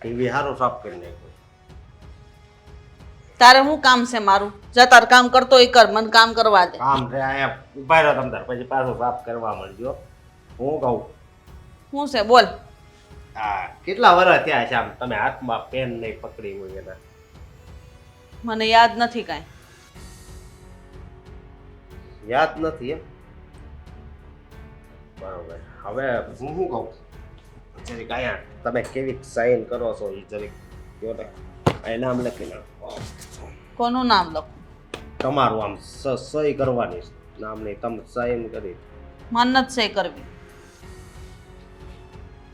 TV સારું સાફ કરી નાખ્યું. તારે શું કામ છે મારું? જા તાર કામ કરતો હોય કર, મને કામ કરવા દે. કામ છે અહીંયા ઉભા રહ્યો તમ તાર, પછી પાછું સાફ કરવા માંડ્યો. હું કહું શું છે બોલ. હા કેટલા વર્ષ થયા છે આમ તમે હાથમાં પેન નહીં પકડી હોય એના? મને યાદ નથી કાંઈ. યાદ નથી એમ? બરોબર. હવે હું શું કહું, જરીક અહીંયા તમે કેવી સાઈન કરો છો એ જરીક કહો ને. અહીં નામ લખી નાખો. કોનું નામ લખું? તમારું આમ સહી કરવાની નામ નહીં, તમે સાઈન કરી. મન નથી સહી કરવી.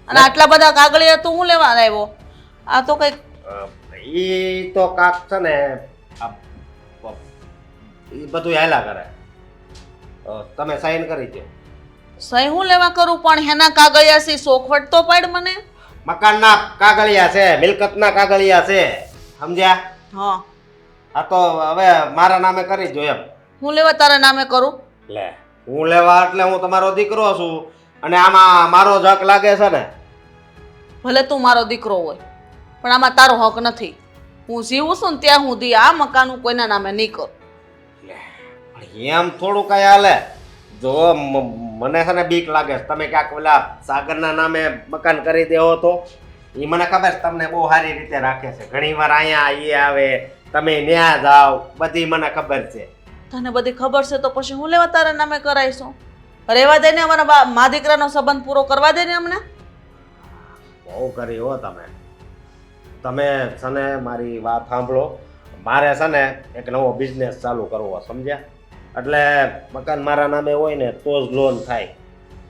અને આટલા બધા કાગળિયા તું હું લેવા આવ્યો? આ તો કઈક ઈ તો કાક છે ને એ બધું હાલા કરે. તમે સાઈન કરી દો. સહી હું લેવા કરું? પણ હેના કાગળિયા છે? શોખવટ તો પાડ મને. મકાનના કાગળિયા છે, મિલકતના કાગળિયા છે, સમજ્યા? હા. આ તો હવે મારા નામે કરી દો એમ. હું લેવા તારા નામે કરું? લે હું લેવા એટલે હું તમારો દીકરો છું અને આમાં મારો જ હક લાગે છે ને. ભલે તું મારો દીકરો હોય પણ આમાં તારો હક નથી. હું જીવું છું ને ત્યાં સુધી આ મકાન કોઈના નામે નહીં કરું. એમ થોડું કઈ હાલે? જો મને છે ને બીક લાગે છે તમે ક્યાંક ઓલા સાગરના નામે મકાન કરી દેવો તો. એ મને ખબર છે તમને બહુ સારી રીતે રાખે છે, ઘણી વાર અહીંયા એ આવે, તમે ન્યા જાઓ, બધી મને ખબર છે. તને બધી ખબર છે તો પછી હું લેવા તારા નામે કરાઈશું? રહેવા દે ને, અમારા મા દીકરાનો સંબંધ પૂરો કરવા દે ને અમને. બહુ કરી હો તમે. તમે છે ને મારી વાત સાંભળો, મારે છે ને એક નવો બિઝનેસ ચાલુ કરવો, સમજ્યા? એટલે મકાન મારા નામે હોય ને તો જ લોન થાય,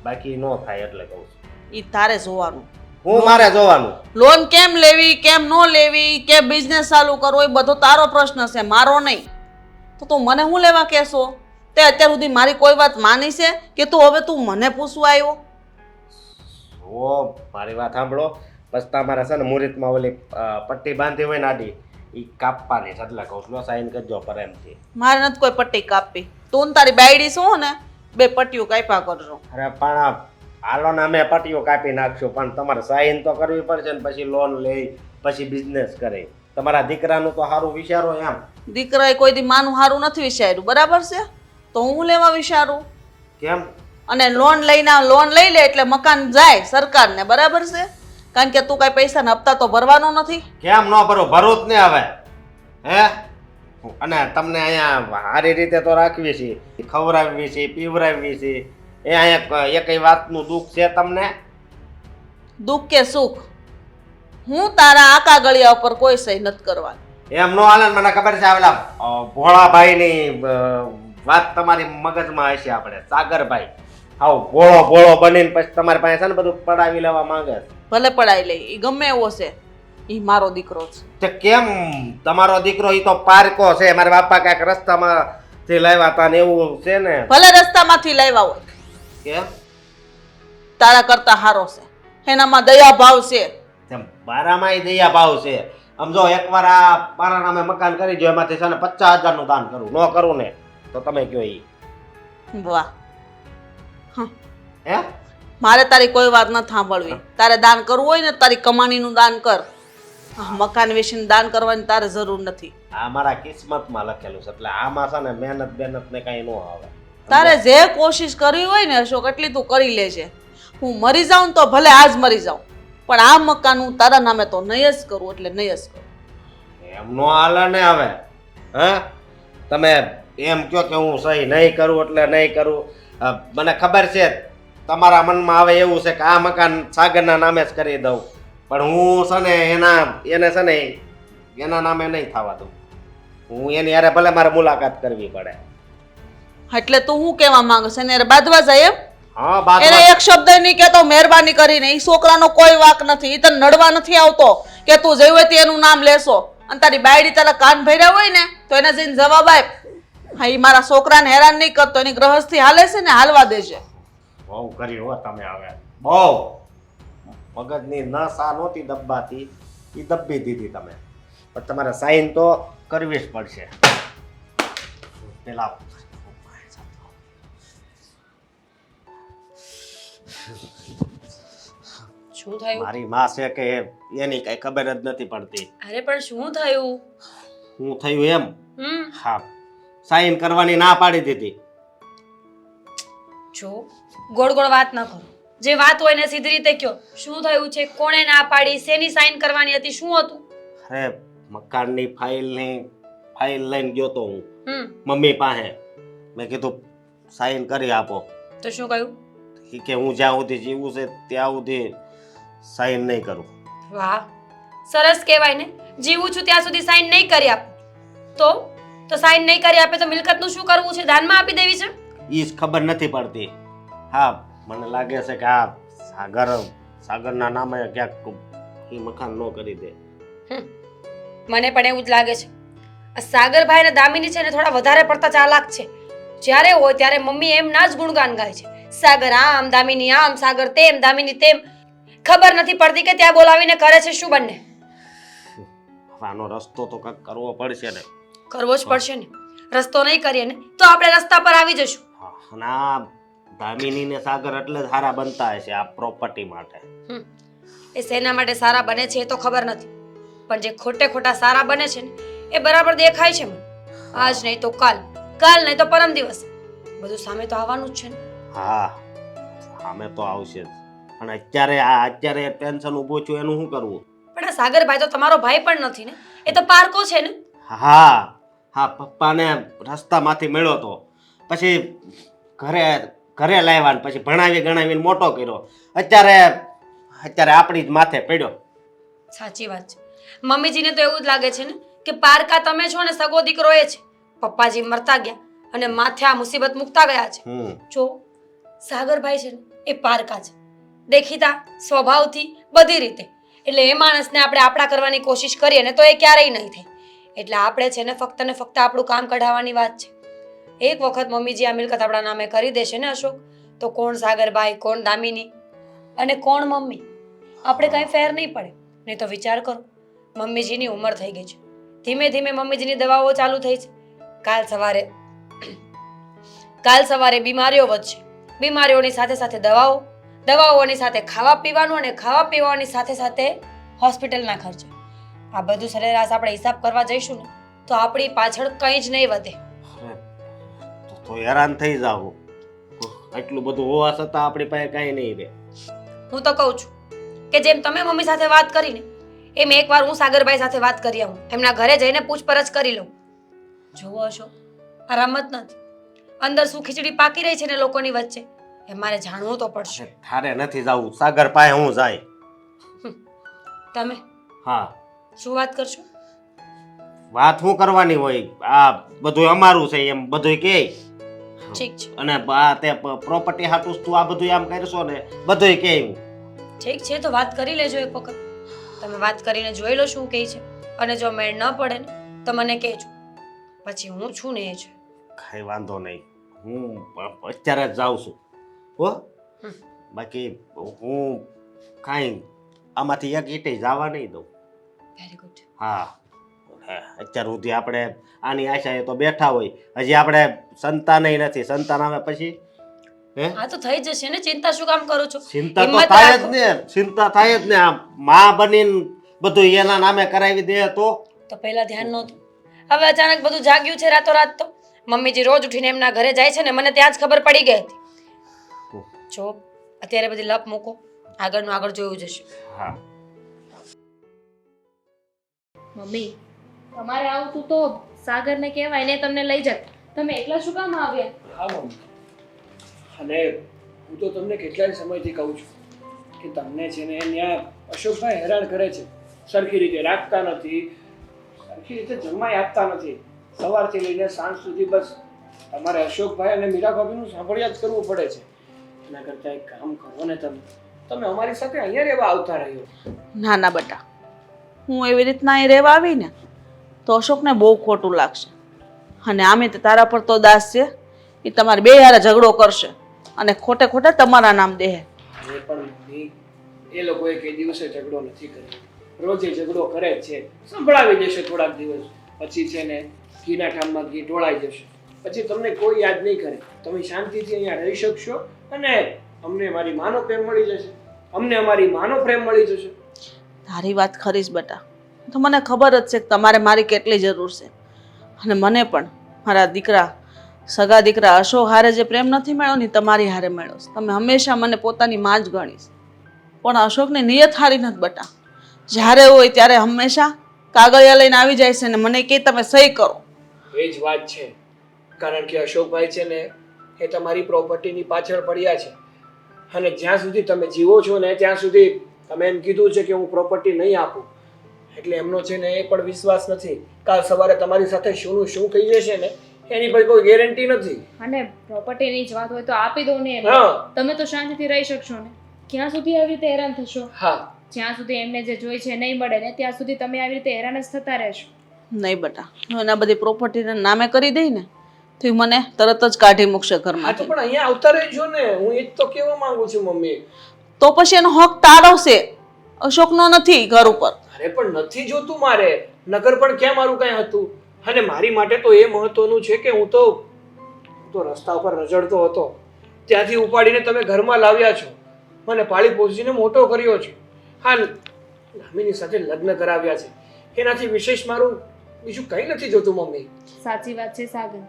બાકી ન થાય. એટલે કહું છું. એ તારે જોવાનું. હું મારે જોવાનું? લોન કેમ લેવી, કેમ ન લેવી, કે બિઝનેસ ચાલુ કરવો એ બધો તારો પ્રશ્ન છે, મારો નહીં. તો તું મને હું લેવા કહેશો? તે અત્યાર સુધી મારી કોઈ વાત માની છે કે તું હવે તું મને પૂછવા આવ્યો? ઓ મારી વાત સાંભળો, બસ તમારે છે ને મુહૂર્તમાં ઓલી પટ્ટી બાંધી હોય ને આડી એ કાપવાની છે. એટલે કહું છું સાઈન કરજો પ્રેમથી. મારે નથી કોઈ પટ્ટી કાપવી. તું ને તારી બાયડી શું ને બે પટ્ટીઓ કાપ્યા કરજો. અરે પણ હાલો ને અમે પટ્ટીઓ કાપી નાખશું, પણ તમારે સાઈન તો કરવી પડશે ને. પછી લોન લઈ, પછી બિઝનેસ કરે. તમારા દીકરાનું તો સારું વિચારો એમ. દીકરાએ કોઈ દી માનું સારું નથી વિચાર્યું, બરાબર છે? તો હું લેવા વિચારું? કેમ? અને લોન લઈ લે એટલે મકાન જાય સરકારને, બરાબર છે? કારણ કે તું કાંઈ પૈસાના હપ્તા તો ભરવાનો નથી. કેમ ન ભરો? ભરું જ ને હવે. હે? અને તમને અહીંયા સારી રીતે તો રાખવી છે, ખવડાવવી છે, પીવડાવવી છે. એ અહીંયા એકઈ વાતનું દુઃખ છે તમને? દુઃખ કે સુખ, હું તારા આ કાગળિયા ઉપર કોઈ સહી નથી કરવાની. એમ નો હાલે ને, મને ખબર છે. આવેલા ભોળાભાઈની વાત તમારી મગજમાં હશે. આપણે સાગરભાઈ આવ ભોળો બનીને પછી તમારી પાસે છે ને બધું પડાવી લેવા માંગે છે. ભલે પડાઈ લે, એ ગમે એવો છે, એ મારો દીકરો છે. તે કેમ તમારો દીકરો? એ તો પારકો છે. મારા બાપા કાંઈક રસ્તામાં થી લાવ્યા હતા ને એવું છે ને. ભલે રસ્તામાંથી લાવ્યા હોય, કેમ? તારા કરતા હારો છે, એનામાં દયા ભાવ છે. મારામાં દયા ભાવ છે. સમજો એકવાર આ મારા નામે મકાન કરી દો, એમાંથી છે ને 50,000 નું દાન કરું. ન કરું ને તો તમે કયો ઈ. વાહ. હે? મારે તારી કોઈ વાત ન સાંભળવી. તારે દાન કરવું હોય ને તારી કમાણીનું દાન કર. મકાન વેચીને દાન કરવાની તારે જરૂર નથી. આ મારા કિસ્મતમાં લખેલું છે. એટલે આમાં છે ને મહેનત ને કઈ ન આવે. તારે જે કોશિશ કરવી હોય ને અશોક, એટલી તું કરી લેજે. હું મરી જાઉં તો ભલે આજ મરી જાઉં, પણ આ મકાન હું તારા નામે તો નહીં જ કરું, એટલે નહીં જ કરું. એમ નો હાલે ને હવે. હે? તમે એમ કહો કે હું સહી નહીં કરું એટલે નહીં કરું. મને ખબર છે તમારા મનમાં આવે એવું છે કે આ મકાન સાગરના નામે જ કરી દઉં, પણ હું છે ને એને છે ને એના નામે નહીં થવા દઉં. હું એની યારે ભલે મારે મુલાકાત કરવી પડે. એટલે તું શું કહેવા માંગે છે? એને બાંધવા જાય એમ? હા, બાદ એને એક શબ્દ નહીં કહેતો મહેરબાની કરીને. એ છોકરાનો કોઈ વાક નથી. એ તને નડવા નથી આવતો કે તું જઈ હોય એનું નામ લેશો અને તારી બાયડી તારા કાન ભર્યા હોય ને તો એને જઈને જવાબ આપ. હા, એ મારા છોકરાને હેરાન નહીં કરતો, એની ગ્રહસ્થી હાલે છે ને હાલવા દેજે. બહુ કરી હો તમે હવે. બહુ મગજની નસા નહોતી દબાતી, એ દબી દીધી તમે. પણ તમારે સાઈન તો કરવી જ પડશે. પેલા શું થયું? મારી માં છે કે એની કઈ ખબર જ નથી પડતી. અરે પણ શું થયું? હું થયું એમ? હમ હા, સાઈન કરવાની ના પાડી દીધી. જો ગોળ ગોળ વાત ન કરો. જે વાત હોય ને સીધી રીતે કયો. શું થયું છે? કોણે ના પાડી? શેની સાઈન કરવાની હતી? શું હતું? અરે મકાનની ફાઇલ લઈને ગયો તો હું હમ મમ્મી પાસે. મેં કીધું સાઈન કરી આપો. તો શું કહ્યું? ઈ કે હું જ્યાં સુધી જીવું છે ત્યાં સુધી સાઈન નહીં કરું. વાહ, સરસ કહેવાય ને. જીવું છું ત્યાં સુધી સાઈન નહીં કરી આપું. તો સાઈન નહીં કરી આપે તો મિલકતનું શું કરવું છે? દાનમાં આપી દેવી છે? ઈ જ ખબર નથી પડતી. હા, મને લાગે છે કે આ સાગરના નામે ક્યાંક ઈ મકાન ન કરી દે. મને પણ એવું જ લાગે છે. આ સાગરભાઈ અને દામિની છે ને થોડા વધારે પડતા ચાલાક છે. જ્યારે હોય ત્યારે મમ્મી એમ ના જ ગુણગાન ગાય છે. સાગર આમ, દામિની આમ, સાગર તેમ, દામિની તેમ. ખબર નથી પડતી કે ત્યાં બોલાવીને કરે છે શું બંને. આનો રસ્તો તો કંઈક કરવો પડશે ને. કરવો જ પડશે ને. રસ્તો નહીં કરીએ ને તો આપણે રસ્તા પર આવી જશું. અને આ દામિની ને સાગર એટલે જ સારા બનતા હશે આ પ્રોપર્ટી માટે. એ શેના માટે સારા બને છે એ તો ખબર નથી, પણ જે ખોટે ખોટા સારા બને છે ને એ બરાબર દેખાય છે મને. આજ નહીં તો કાલ, કાલ નહીં તો પરમ દિવસ, બધું સામે તો આવવાનું જ છે ને. હા, સામે તો આવશે જ. પણ અત્યારે ટેન્શન ઊભું છું એનું શું કરવું? પણ આ સાગરભાઈ તો તમારો ભાઈ પણ નથી ને, એ તો પારકો છે ને. હા, પપ્પાને રસ્તામાંથી મળ્યો તો પછી ઘરે લાવ્યા ને પછી ભણાવી ગણાવીને મોટો કર્યો. અત્યારે આપણી જ માથે પડ્યો. સાચી વાત છે. મમ્મીજીને તો એવું જ લાગે છે ને કે પારકા તમે છો ને સગો દીકરો એ છે. પપ્પાજી મરતા ગયા અને માથે આ મુસીબત મુકતા ગયા છે. જો સાગરભાઈ છે ને એ પારકા છે, દેખીતા, સ્વભાવથી, બધી રીતે. એટલે એ માણસને આપણે આપણા કરવાની કોશિશ કરીએ ને તો એ ક્યારેય નહીં થાય. એટલે આપણે છે ને ફક્ત આપણું કામ કઢાવવાની વાત છે. એક વખત મમ્મીજી આ મિલકત આપણા નામે કરી દેશે ને અશોક, તો કોણ સાગરભાઈ, કોણ દામિની અને કોણ મમ્મી, આપણે કાંઈ ફેર નહીં પડે. નહીં તો વિચાર કરો, મમ્મીજીની ઉંમર થઈ ગઈ છે. ધીમે ધીમે મમ્મીજીની દવાઓ ચાલુ થઈ છે. કાલ સવારે બીમારીઓ વધશે. બીમારીઓની સાથે સાથે દવાઓની સાથે ખાવા પીવાનું અને ખાવા પીવાની સાથે સાથે હોસ્પિટલના ખર્ચે. આ બધું સરેરાશ આપણે હિસાબ કરવા જઈશું ને તો આપણી પાછળ કંઈ જ નહીં વધે. તો હેરાન થઈ જાવ. એટલું બધું હોવા છતાં આપણી પાસે કાંઈ નહીં રહે. હું તો કહું છું કે જેમ તમે મમ્મી સાથે વાત કરીને એમ એકવાર હું સાગરભાઈ સાથે વાત કરી આવું, એમના ઘરે જઈને પૂછપરછ કરી લઉં. જોવો અશોક, આ રમત નથી. અંદર શું ખીચડી પાકી રહી છે ને લોકોની વચ્ચે એ મારે જાણવું તો પડશે. તારે નથી જાવું, સાગર પાસે હું જાય. તમે હા, શું વાત કરશો? વાત શું કરવાની હોય? આ બધું અમારું છે એમ બધું કે. ઠીક છે. અને આ તે પ્રોપર્ટી હાટું તું આ બધું આમ કરશો ને બધું કે. ઠીક છે, તો વાત કરી લેજો એક વખત. તમે વાત કરીને જોઈ લો શું કહે છે, અને જો મેળ ન પડે ને તો મને કહેજો. પછી હું છું ને એ છે. કઈ વાંધો નહીં, હું અત્યારે જ જાઉં છું હો. બાકી હું કાંઈ આમાંથી એક ઈટે જવા નહીં દઉં. Very good. હા, અત્યાર સુધી આપણે આની આશાએ તો બેઠા હોય. હજી આપણે સંતાન નથી. સંતાન આવે પછી હા તો થઈ જશે ને, ચિંતા શું કામ કરો છો? ચિંતા તો થાય જ ને. ચિંતા થાય જ ને. આ માં બનીને બધું એના નામે કરાવી દે તો પહેલા ધ્યાન નહોતું, હવે અચાનક બધું જાગ્યું છે રાતોરાત. તો મમ્મીજી રોજ ઉઠીને એમના ઘરે જાય છે ને મને ત્યાં જ ખબર પડી ગઈ હતી. જો અત્યારે બધી લપ મૂકો, આગળનું આગળ જોયું જશે. હા મમ્મી, તમારે આવતું તો સાગરને કહેવાય ને તમને લઈ જાય. તમે એકલા શું કામ આવ્યા? હા મમ્મી, અને હું તો તમને કેટલાય સમયથી કહું છું કે તમને છે ને ત્યાં અશોકભાઈ હેરાન કરે છે. સરખી રીતે રાખતા નથી, સરખી રીતે જમવાય આપતા નથી. સવારથી લઈને સાંજ સુધી બસ તમારે અશોકભાઈ અને મીરા ભાભીનું સાંભળ્યા જ કરવું પડે છે. એના કરતાં એક કામ કરો ને, તમે અમારી સાથે અહીંયા રહેવા આવતા રહ્યો. ના ના બેટા, હું એવી રીતના અહીં રહેવા આવી ને તો અશોકને બહુ ખોટું લાગશે. અને આમે તો તારા પર તો દાસ છે, એ તમારે બે હારે ઝઘડો કરશે અને ખોટે ખોટા તમારા નામ દે. એ પણ મમ્મી, એ લોકોએ કઈ દિવસે ઝઘડો નથી કર્યો. રોજે ઝઘડો કરે જ છે. સંભળાવી દેશે થોડાક દિવસ પછી છે ને ઘીના ઠામમાં ઘી ઢોળાઈ જશે. પછી તમને કોઈ યાદ નહીં કરે. તમે શાંતિથી અહીંયા રહી શકશો અને અમને મારી માનો પ્રેમ મળી જશે. અમને અમારી માનો પ્રેમ મળી જશે. તારી વાત ખરી જ બેટા. તો મને ખબર જ છે કે તમારે મારી કેટલી જરૂર છે. અને મને પણ મારા દીકરા સગા દીકરા અશોક હારે જે પ્રેમ નથી મળ્યો ને તમારી હારે મળ્યો છે. તમે હંમેશા મને પોતાની માં જ ગણીશ. પણ અશોકની નિયત હારી નથી બેટા. જ્યારે હોય ત્યારે હંમેશા કાગળિયા લઈને આવી જાય છે ને મને કહે તમે સહી કરો. એ જ વાત છે. કારણ કે અશોકભાઈ છે ને એ તમારી પ્રોપર્ટીની પાછળ પડ્યા છે. અને જ્યાં સુધી તમે જીવો છો ને ત્યાં સુધી તમે એમ કીધું છે કે હું પ્રોપર્ટી નહીં આપું. એટલે એમનો છે ને એ પણ વિશ્વાસ નથી. કાલ સવારે તમારી સાથે શુંનું શું થઈ જશે ને એની પર કોઈ ગેરંટી નથી. અને પ્રોપર્ટીની જ વાત હોય તો આપી દો ને એમને. હા તમે તો શાંતિથી રહી શકશો ને. ક્યાં સુધી આવી રીતે હેરાન થશો? હા જ્યાં સુધી એમને જે જોઈ છે નહીં મળે ને ત્યાં સુધી તમે આવી રીતે હેરાન જ થતા રહેશો. નહીં બેટા, હું એના બધી પ્રોપર્ટીના નામે કરી દઈ ને તો ઈ મને તરત જ કાઢી મૂકશે હા તો ઘરમાંથી. પણ અહીંયા આવતા રહેજો ને. હું એ જ તો કહેવા માંગુ છું મમ્મી. તો પછી એનો હક તારો છે, અશોકનો નથી ઘર ઉપર. અરે પણ નથી જોતું મારે. નગર પણ ક્યાં મારું કઈ હતું. અને મારી માટે તો એ મહત્વનું છે કે હું તો રસ્તા ઉપર રઝળતો હતો ત્યાંથી ઉપાડીને તમે ઘરમાં લાવ્યા છો. મને પાળી પોષીને મોટો કર્યો છે. હા નામીની સાથે લગ્ન કરાવ્યા છે. એનાથી વિશેષ મારું બીજું કંઈ નથી જોતું મમ્મી. સાચી વાત છે સાગર.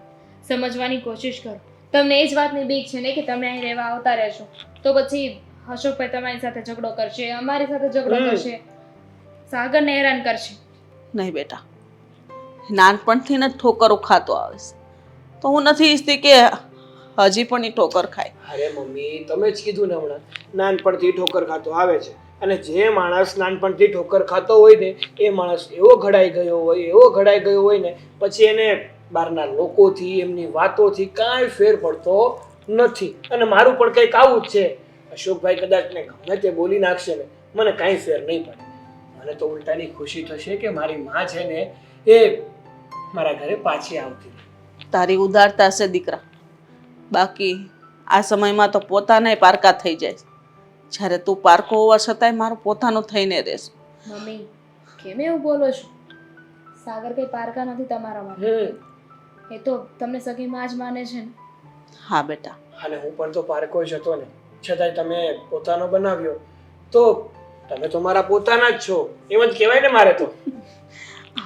સમજવાની કોશિશ કરો. તમને એ જ વાતની બીક છે ને કે તમે અહીં રહેવા આવતા રહેશો તો પછી અશોકભાઈ તમારી સાથે ઝઘડો કરશે, અમારી સાથે ઝઘડો કરશે, સાગરને હેરાન કરશે. નહીં બેટા, નાનપણથી જ ઠોકરો ખાતો આવે છે તો હું નથી ઈચ્છતી કે હજી પણ એ ઠોકર ખાય. અરે મમ્મી તમે જ કીધું ને હમણાં નાનપણથી ઠોકર ખાતો આવે છે. અને જે માણસ નાનપણથી ઠોકર ખાતો હોય ને એ માણસ એવો ઘડાઈ ગયો હોય ને પછી એને બહારના લોકોથી એમની વાતોથી કાંઈ ફેર પડતો નથી. અને મારું પણ કંઈક આવું જ છે. અશોકભાઈ કદાચ ને ગમે તે બોલી નાખશે ને મને કાંઈ ફેર નહીં પડે. મને તો ઉલટાની ખુશી થશે કે મારી માં છે ને એ મારા ઘરે પાછી આવતી. તારી ઉદારતા છે દીકરા, બાકી આ સમયમાં તો પોતાને પારકા થઈ જાય છે. જ્યારે તું પારકો હોવા છતાંય મારું પોતાનું થઈને રહેશે. મમ્મી કેમ એવું બોલો છો? સાગર કઈ પારકા નથી તમારા માટે. એ તો તમને સગી માં જ માને છે ને. હા બેટા. અને હું પણ તો પારકો જ હતો ને છતાંય તમે પોતાનો બનાવ્યો તો તમે તો મારા પોતાના જ છો એમ જ કહેવાય ને મારે તો.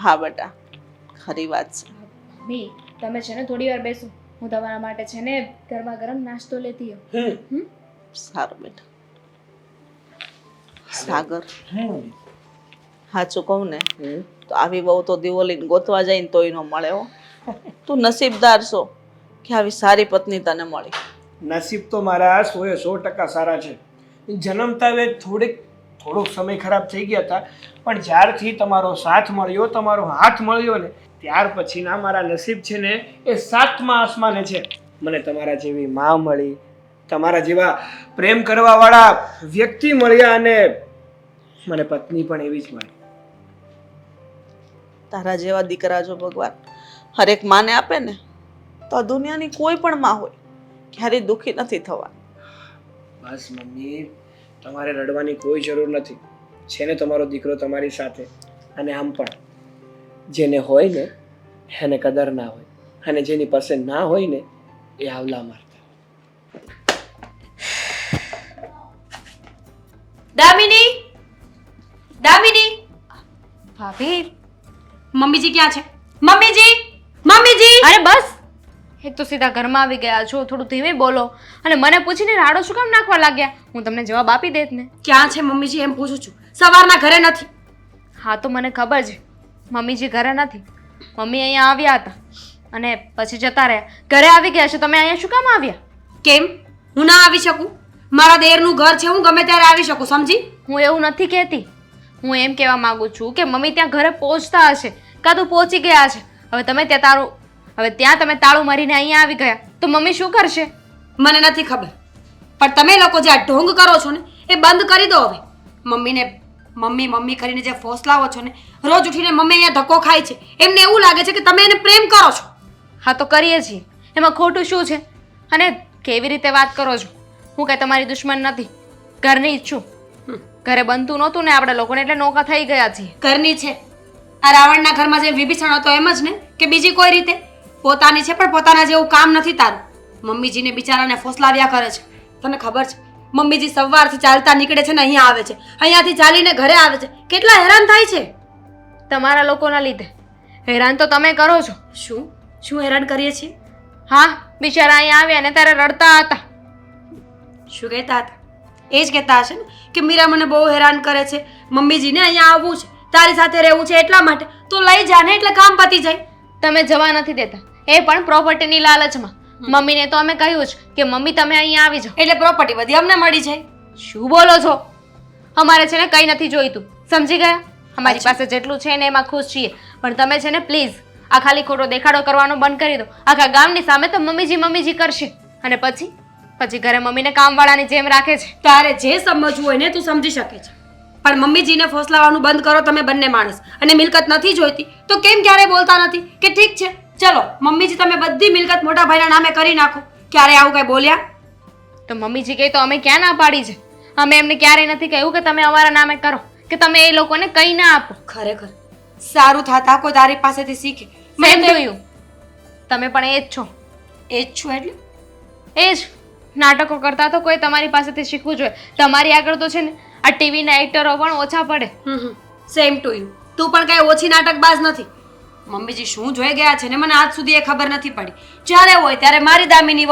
હા બેટા, ખરી વાત છે. મમ્મી તમે છે ને થોડી વાર બેસો. હું તમારા માટે છે ને ગરમા ગરમ નાસ્તો લેતી આવું. સારું બેટા. સાગર, સાચું કહું ને તો આવી બહુ તો દીવો લઈને ગોતવા જાય ને તોય ન મળે હો. તું નસીબદાર છો કે આવી સારી પત્ની તને મળી. નસીબ તો મારા 100% સારા છે. જન્મતા હવે થોડોક સમય ખરાબ થઈ ગયા હતા પણ જ્યારથી તમારો સાથ મળ્યો, તમારો હાથ મળ્યો ને ત્યાર પછીના મારા નસીબ છે ને એ 7મા આસમાને છે. મને તમારા જેવી માં મળી, તમારા જેવા પ્રેમ કરવાવાળા વ્યક્તિ મળ્યા અને મને પત્ની પણ એવી જ મળી. તારા જેવા દીકરા જો ભગવાન હરેક માને આપે ને તો આ દુનિયાની કોઈ પણ માં હોય ક્યારેય દુઃખી નથી થવા. બસ મમ્મી તમારે રડવાની કોઈ જરૂર નથી. છે ને તમારો દીકરો તમારી સાથે. અને આમ પણ જેને હોય ને એને કદર ના હોય અને જેની પાસે ના હોય ને એ આવલા મારતા. દામિની, દામિની, ભાભી મમ્મીજી ક્યાં છે? મમ્મીજી, મમ્મીજી! અરે બસ. એક તો સીધા ઘરમાં આવી ગયા છો. થોડું ધીમે બોલો. અને મને પૂછીને રાડો શું કામ નાખવા લાગ્યા? હું તમને જવાબ આપી દેત ને. ક્યાં છે મમ્મીજી એમ પૂછું છું. સવારના ઘરે નથી. હા તો મને ખબર છે મમ્મીજી ઘરે નથી. મમ્મી અહીંયા આવ્યા હતા અને પછી જતા રહ્યા. ઘરે આવી ગયા છો તમે અહીંયા શું કામ આવ્યા? કેમ હું ના આવી શકું? મારા દેરનું ઘર છે, હું ગમે ત્યારે આવી શકું, સમજી? હું એવું નથી કહેતી. હું એમ કહેવા માંગુ છું કે મમ્મી ત્યાં ઘરે પહોંચતા હશે કાં તો પહોંચી ગયા છે. હવે ત્યાં તમે તાળું મારીને અહીંયા આવી ગયા તો મમ્મી શું કરશે? મને નથી ખબર, પણ તમે લોકો જે આ ઢોંગ કરો છો ને એ બંધ કરી દો હવે. મમ્મીને મમ્મી મમ્મી કરીને જે ફોસલાવો છો ને, રોજ ઉઠીને મમ્મી અહીંયા ધક્કો ખાય છે, એમને એવું લાગે છે કે તમે એને પ્રેમ કરો છો. હા તો કરીએ છીએ, એમાં ખોટું શું છે? અને કેવી રીતે વાત કરો છો? હું કાંઈ તમારી દુશ્મન નથી, ઘરની જ છું. ઘરે બનતું નહોતું ને આપણે લોકોને એટલે નોકા થઈ ગયા છીએ. ઘરની છે. આ રાવણના ઘરમાં જે વિભીષણ હતો એમ જ ને, કે બીજી કોઈ રીતે? પોતાની છે પણ પોતાના જેવું કામ નથી તારું. મમ્મીજીને બિચારાને ફોસલાવ્યા કરે છે. તને ખબર છે મમ્મીજી સવારથી ચાલતા નીકળે છે ને અહીંયા આવે છે, અહીંયાથી ચાલીને ઘરે આવે છે, કેટલા હેરાન થાય છે. તમારા લોકોના લીધે હેરાન તો તમે કરો છો. શું શું હેરાન કરીએ છીએ? હા, બિચારા અહીંયા આવ્યા ને ત્યારે રડતા હતા. શું કહેતા હતા? એ જ કહેતા હશે ને કે મીરા મને બહુ હેરાન કરે છે, મમ્મીજીને અહીંયા આવવું છે, તારી સાથે રહેવું છે એટલા માટે. તો લઈ જા ને એટલે કામ પતી જાય. તમે જવા નથી દેતા, એ પણ પ્રોપર્ટીની લાલચમાં. મમ્મીને તો અમે કહ્યું છે કે મમ્મી તમે અહીંયા આવી જાઓ. એટલે પ્રોપર્ટી બધી અમને મળી જાય. શું બોલો છો? અમારે છે ને કંઈ નથી જોઈતું, સમજી ગયા? અમારી પાસે જેટલું છે ને એમાં ખુશ છીએ. પણ તમે છે ને પ્લીઝ આ ખાલી ખોટો દેખાડો કરવાનો બંધ કરી દો. આખા ગામની સામે તો મમ્મીજી કરશે અને પછી ઘરે મમ્મીને કામવાળાની જેમ રાખે છે. તારે જે સમજવું હોય ને તું સમજી શકે છે, પણ મમ્મીજીને ફોસલાવાનું બંધ કરો તમે બંને માણસ. અને મિલકત નથી જોઈતી તો કેમ ક્યારે બોલતા નથી કે ઠીક છે ચલો મમ્મીજી તમે બધી મિલકત મોટા ભાઈના નામે કરી નાખો? ક્યારે આવું કઈ બોલ્યા? તો મમ્મીજી કહે તો અમે ક્યાં ના પાડી છે? અમે એમને ક્યારેય નથી કહ્યું કે તમે અમારા નામે કરો, કે તમે એ લોકોને કંઈ ના આપો. ખરેખર સારું થાતા કોઈ તારી પાસેથી શીખે. મેં જોયું તમે પણ એ જ છો. એ જ છું એટલે એ જ નાટકો કરતા તો કોઈ તમારી પાસેથી શીખવું જોઈએ. તમારી આગળ તો છે ને આ ટીવીના એક્ટરો પણ ઓછા પડે. Same to you. તું પણ કઈ ઓછી નાટકબાજ નથી. મમ્મીજી શું જોઈ ગયા છે ને મને આજ સુધી એ ખબર નથી પડી. જ્યારે હોય ત્યારે મારી દામિની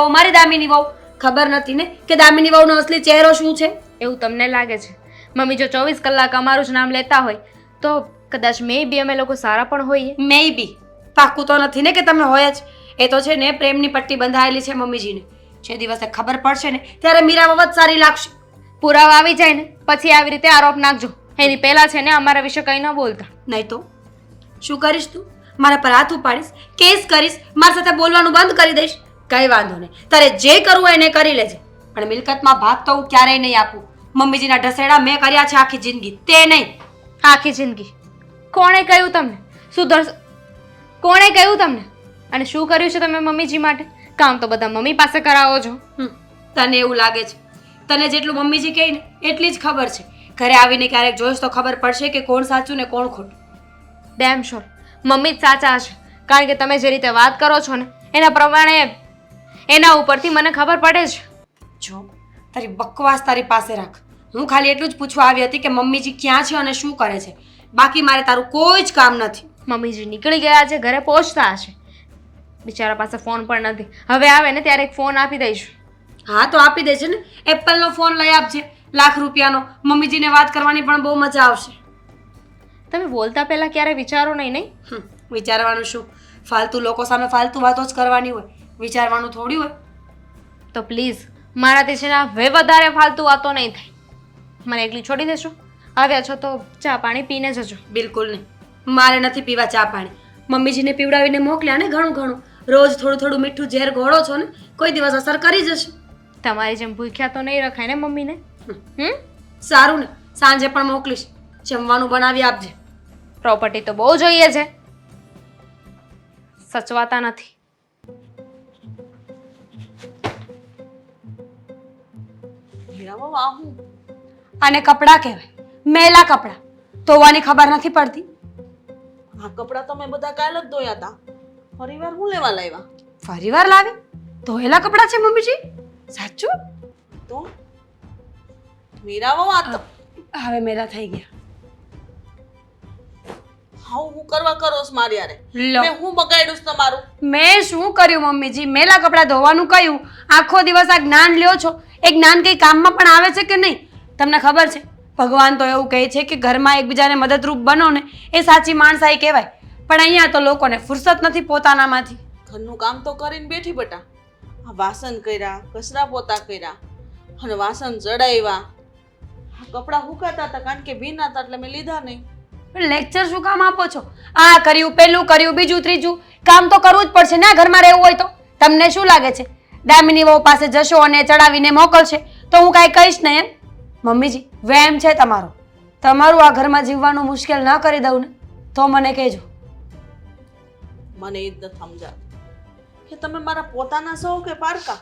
વહુ ખબર નથી ને કે દામિની વહુનો અસલી ચહેરો શું છે. એવું તમને લાગે છે? મમ્મી જો 24 કલાક અમારું જ નામ લેતા હોય તો કદાચ મે બી અમે લોકો સારા પણ હોઈએ. મે બી પાક્કું તો નથી ને કે તમે હોય જ. એ તો છે ને પ્રેમની પટ્ટી બંધાયેલી છે મમ્મીજીને. જે દિવસે ખબર પડશે ને ત્યારે મીરા બાબત સારી લાગશે. પુરાવા આવી જાય ને પછી આવી રીતે આરોપ નાખજો. એની પહેલા છે ને અમારા વિશે કંઈ ન બોલતા. નહીં તો શું કરીશ તું? મારા પર હાથ ઉપાડીશ, કેસ કરીશ, મારી સાથે બોલવાનું બંધ કરી દઈશ? કઈ વાંધો નહીં, તારે જે કરવું હોય એને કરી લેજે, પણ મિલકતમાં ભાગ તો હું ક્યારેય નહીં આપું. મમ્મીજીના ઢસેડા મેં કર્યા છે આખી જિંદગી, તે નહીં. આખી જિંદગી કોણે કહ્યું તમને? કોણે કહ્યું તમને? અને શું કર્યું છે તમે મમ્મીજી માટે? કામ તો બધા મમ્મી પાસે કરાવો છો. તને એવું લાગે છે? તને જેટલું મમ્મીજી કહે ને એટલી જ ખબર છે. ઘરે આવીને ક્યારેક જોઈશ તો ખબર પડશે કે કોણ સાચું ને કોણ ખોટું. ડેમ શ્યોર મમ્મી જ સાચા હશે, કારણ કે તમે જે રીતે વાત કરો છો ને એના પ્રમાણે એના ઉપરથી મને ખબર પડે છે. જો તારી બકવાસ તારી પાસે રાખ. હું ખાલી એટલું જ પૂછવા આવી હતી કે મમ્મીજી ક્યાં છે અને શું કરે છે. બાકી મારે તારું કોઈ જ કામ નથી. મમ્મીજી નીકળી ગયા છે, ઘરે પહોંચતા હશે. બિચારા પાસે ફોન પણ નથી. હવે આવે ને ત્યારે એક ફોન આપી દઈશું. હા તો આપી દેજે ને. એપલનો ફોન લઈ આપજે, ₹1,00,000. મમ્મીજીને વાત કરવાની પણ બહુ મજા આવશે. તમે બોલતા પહેલા ક્યારે વિચારો નહીં? વિચારવાનું શું? ફાલતુ લોકો સામે ફાલતુ વાતો જ કરવાની હોય, વિચારવાનું થોડી હોય. તો પ્લીઝ મારાથી છે ને હવે વધારે ફાલતુ વાતો નહીં થાય. મને એકલી છોડી દેશો? આવ્યા છો તો ચા પાણી પીને જજો. બિલકુલ નહીં, મારે નથી પીવા ચા પાણી. મમ્મીજીને પીવડાવીને મોકલ્યા ને ઘણું. રોજ થોડું મીઠું ઝેર ઘોળો છો ને, કોઈ દિવસ અસર કરી જશે. તમારી જેમ ભૂખ્યા તો નહીં રખાય ને મમ્મીને. સારું ને, સાંજે પણ મોકલીશ. જમવાનું બનાવી આપજે. પ્રોપર્ટી તો બહુ જોઈએ છે, સચવાતા નથી. આને કપડાં કહેવાય, મેલા કપડાં. ધોવાની ખબર નથી પડતી. આ કપડાં તો મેં બધા કાલ જ ધોયા હતા. ફરીવાર હું લેવા લાવ્યા? ફરીવાર લાવે? ધોયેલા કપડાં છે મમ્મીજી? સાચું? તો મીરાવો આ તો હવે મેલા થઈ ગયા. હા હું કરવા કરોસ મારી યારે? લો. મેં હું બગાડ્યું છે તમારું? મેં શું કર્યું મમ્મીજી? મેલા કપડાં ધોવાનું કહ્યું. આખો દિવસ આ જ્ઞાન લ્યો છો. એ જ્ઞાન કઈ કામમાં પણ આવે છે કે નહીં? તમને ખબર છે ભગવાન તો એવું કહે છે કે ઘરમાં એકબીજાને મદદરૂપ બનો ને એ સાચી માણસાઈ કહેવાય. પણ અહીંયા તો લોકોને ફુરસત નથી પોતાનામાંથી. ઘરનું કામ તો કરીને બેઠી બટા. આ વાસણ કર્યા, કચરા પોતા કર્યા અને વાસણ જડાવ્યા. આ કપડાં હુકાતા હતા કારણ કે ભીના હતા એટલે મેં લીધા નહીં. લેક્ચર શું કામ આપો છો? આ કર્યું, પેલું કર્યું, બીજું ત્રીજું. કામ તો કરવું જ પડશે ને ઘરમાં રહેવું હોય તો. તમને શું લાગે છે દામિની વહુ પાસે જશો અને ચડાવીને મોકલશે તો હું કાંઈ કહીશ નહીં એમ? મમ્મીજી વેમ છે તમારો. તમારું આ ઘરમાં જીવવાનું મુશ્કેલ ન કરી દઉં ને તો મને કહેજો. મને એ જ નથી સમજાતું કે તમે મારા પોતાના છો કે પારકા?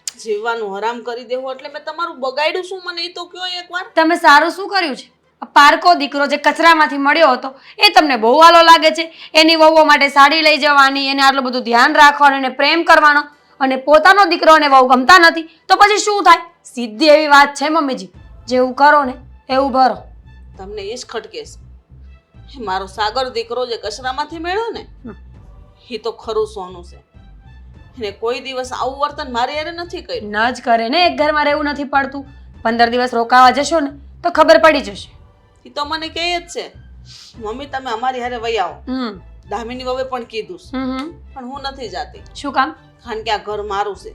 જીવવાનું હરામ કરી દેવું એટલે મેં તમારું બગાડ્યું શું? મને એ તો કયો એકવાર. તમે સારું શું કર્યું છે? આ પારકો દીકરો જે કચરામાંથી મળ્યો હતો એ તમને બહુ વાલો લાગે છે. એની વહુઓ માટે સાડી લઈ જવાની, એને આટલું બધું ધ્યાન રાખવાનું, એને પ્રેમ કરવાનો, અને પોતાનો દીકરો અને વહુ ગમતા નથી તો પછી શું થાય? સીધી એવી વાત છે મમ્મીજી, જેવું કરો ને એવું ભરો. તમને એ જ ખટકે છે. મારો સાગર દીકરો જે કચરામાંથી મેળ્યો ને એ તો ખરું સોનું છે. એને કોઈ દિવસ આવું વર્તન મારી હારે નથી કર્યું. ન જ કરે ને, એક ઘરમાં રહેવું નથી પડતું. 15 દિવસ રોકાવા જશો ને તો ખબર પડી જશે. એ તો મને કહે જ છે, મમ્મી તમે અમારી હારે વહી આવો. દામિની વવે પણ કીધું છે, પણ હું નથી જાતી. શું કામ? કારણ કે આ ઘર મારું છે.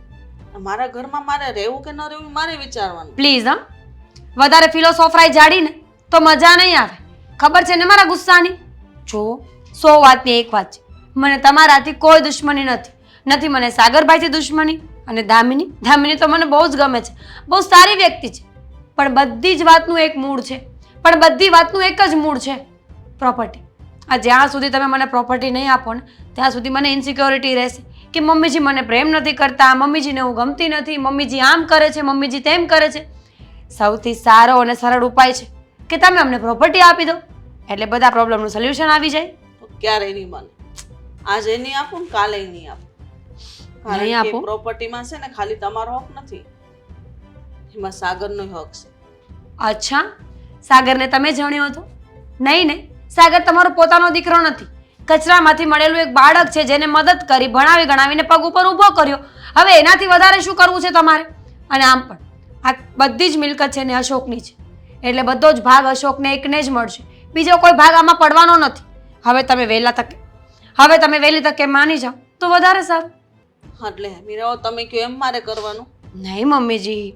મારા ઘરમાં મારે રહેવું કે ન રહેવું મારે વિચારવાનું. પ્લીઝ હા, વધારે ફિલોસોફરાઈ જાડી ને તો મજા નહીં આવે. ખબર છે ને મારા ગુસ્સાની? જો 100 વાતની એક વાત છે, મને તમારાથી કોઈ દુશ્મની નથી. નથી મને સાગરભાઈથી દુશ્મની. અને દામિની તો મને બહુ જ ગમે છે, બહુ સારી વ્યક્તિ છે. પણ બધી જ વાતનું એક મૂળ છે. પણ બધી વાતનું એક જ મૂળ છે, પ્રોપર્ટી. આ જ્યાં સુધી તમે મને પ્રોપર્ટી નહીં આપો ને ત્યાં સુધી મને ઇન્સિક્યોરિટી રહેશે કે મમ્મીજી મને પ્રેમ નથી કરતા, મમ્મીજીને હું ગમતી નથી, મમ્મીજી આમ કરે છે, મમ્મીજી તેમ કરે છે. સૌથી સારો અને સરળ ઉપાય છે કે તમે અમને પ્રોપર્ટી આપી દો, એટલે બધા પ્રોબ્લેમનું સોલ્યુશન આવી જાય. તો ક્યારેય નહીં બને. આજે નહીં આપું ને કાલે નહીં આપું. નહીં કારણ કે આપો? પ્રોપર્ટીમાં છે ને ખાલી તમારો હક નથી, એમાં સાગરનો હક છે. અચ્છા, સાગરને તમે જાણ્યો હતો? નહીં ને, સાગર તમારો પોતાનો દીકરો નથી. કચરામાંથી મળેલું એક બાળક છે જેને મદદ કરી, ભણાવી ગણાવીને પગ ઉપર ઊભો કર્યો. હવે એનાથી વધારે શું કરવું છે તમારે? અને આમ પણ આ બધી જ મિલકત છે ને અશોકની છે, એટલે બધો જ ભાગ અશોકને એકને જ મળશે. બીજો કોઈ ભાગ આમાં પડવાનો નથી. હવે તમે વહેલી તકે માની જાઓ તો વધારે સારું. એટલે મીરાઓ તમે કહો એમ મારે કરવાનું? નહીં મમ્મીજી,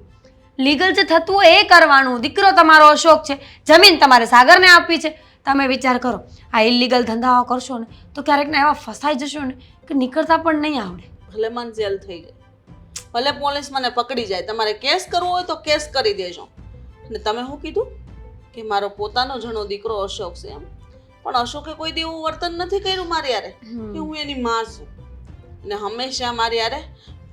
લીગલ જે થતું હોય એ કરવાનું. દીકરો તમારો અશોક છે, જમીન તમારે સાગરને આપવી છે. તમે વિચાર કરો, આ ઇલીગલ ધંધાઓ કરશો ને તો ક્યારેક ને એવા ફસાઈ જશો ને કે નીકળતા પણ નહીં આવડે. ભલે મને જેલ થઈ જાય, ભલે પોલીસ મને પકડી જાય, તમારે કેસ કરવો હોય તો કેસ કરી દેજો. અને તમે શું કીધું કે મારો પોતાનો જણો દીકરો અશોક છે એમ? પણ અશોકે કોઈ દી એવું વર્તન નથી કર્યું મારી યારે કે હું એની માં છું. અને હંમેશા મારી યારે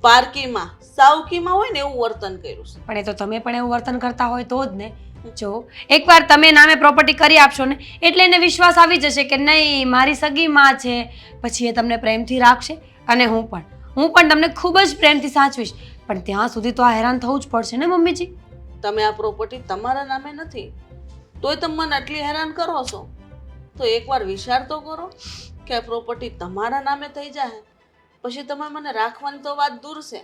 પારકીમાં સાવકીમાં હોય ને એવું વર્તન કર્યું છે. પણ એ તો તમે પણ એવું વર્તન કરતા હોય તો જ ને. જો એકવાર તમે નામે પ્રોપર્ટી કરી આપશો ને એટલે એને વિશ્વાસ આવી જશે કે નહીં મારી સગી માં છે, પછી એ તમને પ્રેમથી રાખશે. અને હું પણ તમને ખૂબ જ પ્રેમથી સાચવીશ. પણ ત્યાં સુધી તો આ હેરાન થવું જ પડશે ને મમ્મીજી. તમે આ પ્રોપર્ટી તમારા નામે નથી તોય તમે મને આટલી હેરાન કરો છો, તો એકવાર વિચાર તો કરો કે આ પ્રોપર્ટી તમારા નામે થઈ જાય પછી તમે મને રાખવાની તો વાત દૂર છે,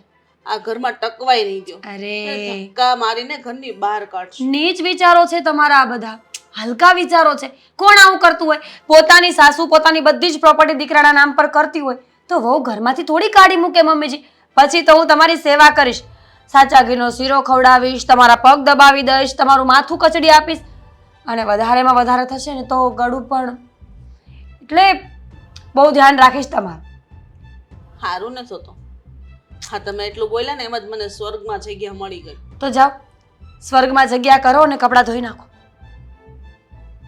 આ ઘરમાં ટકવાય નહીં દો. અરે ધક્કા મારીને ઘરની બહાર કાઢશો. નીચ વિચારો છે તમારા આ બધા, હલકા વિચારો છે. કોણ આવું કરતું હોય? પોતાની સાસુ પોતાની બધી જ પ્રોપર્ટી દીકરાના નામ પર કરતી હોય તો વહુ ઘરમાંથી થોડી કાઢી મૂકે મમ્મીજી. પછી તો હું તમારી સેવા કરીશ, સાચા ઘીનો શીરો ખવડાવીશ, તમારા પગ દબાવી દઈશ, તમારું માથું કચડી આપીશ. અને વધારેમાં વધારે થશે ને તો ગળું પણ. એટલે બહુ ધ્યાન રાખીશ તમારું. સારું ને તો હા, તમે એટલું બોલ્યા ને એમ જ મને સ્વર્ગમાં જગ્યા મળી ગઈ. તો જાઓ સ્વર્ગમાં જગ્યા કરો અને કપડાં ધોઈ નાખો.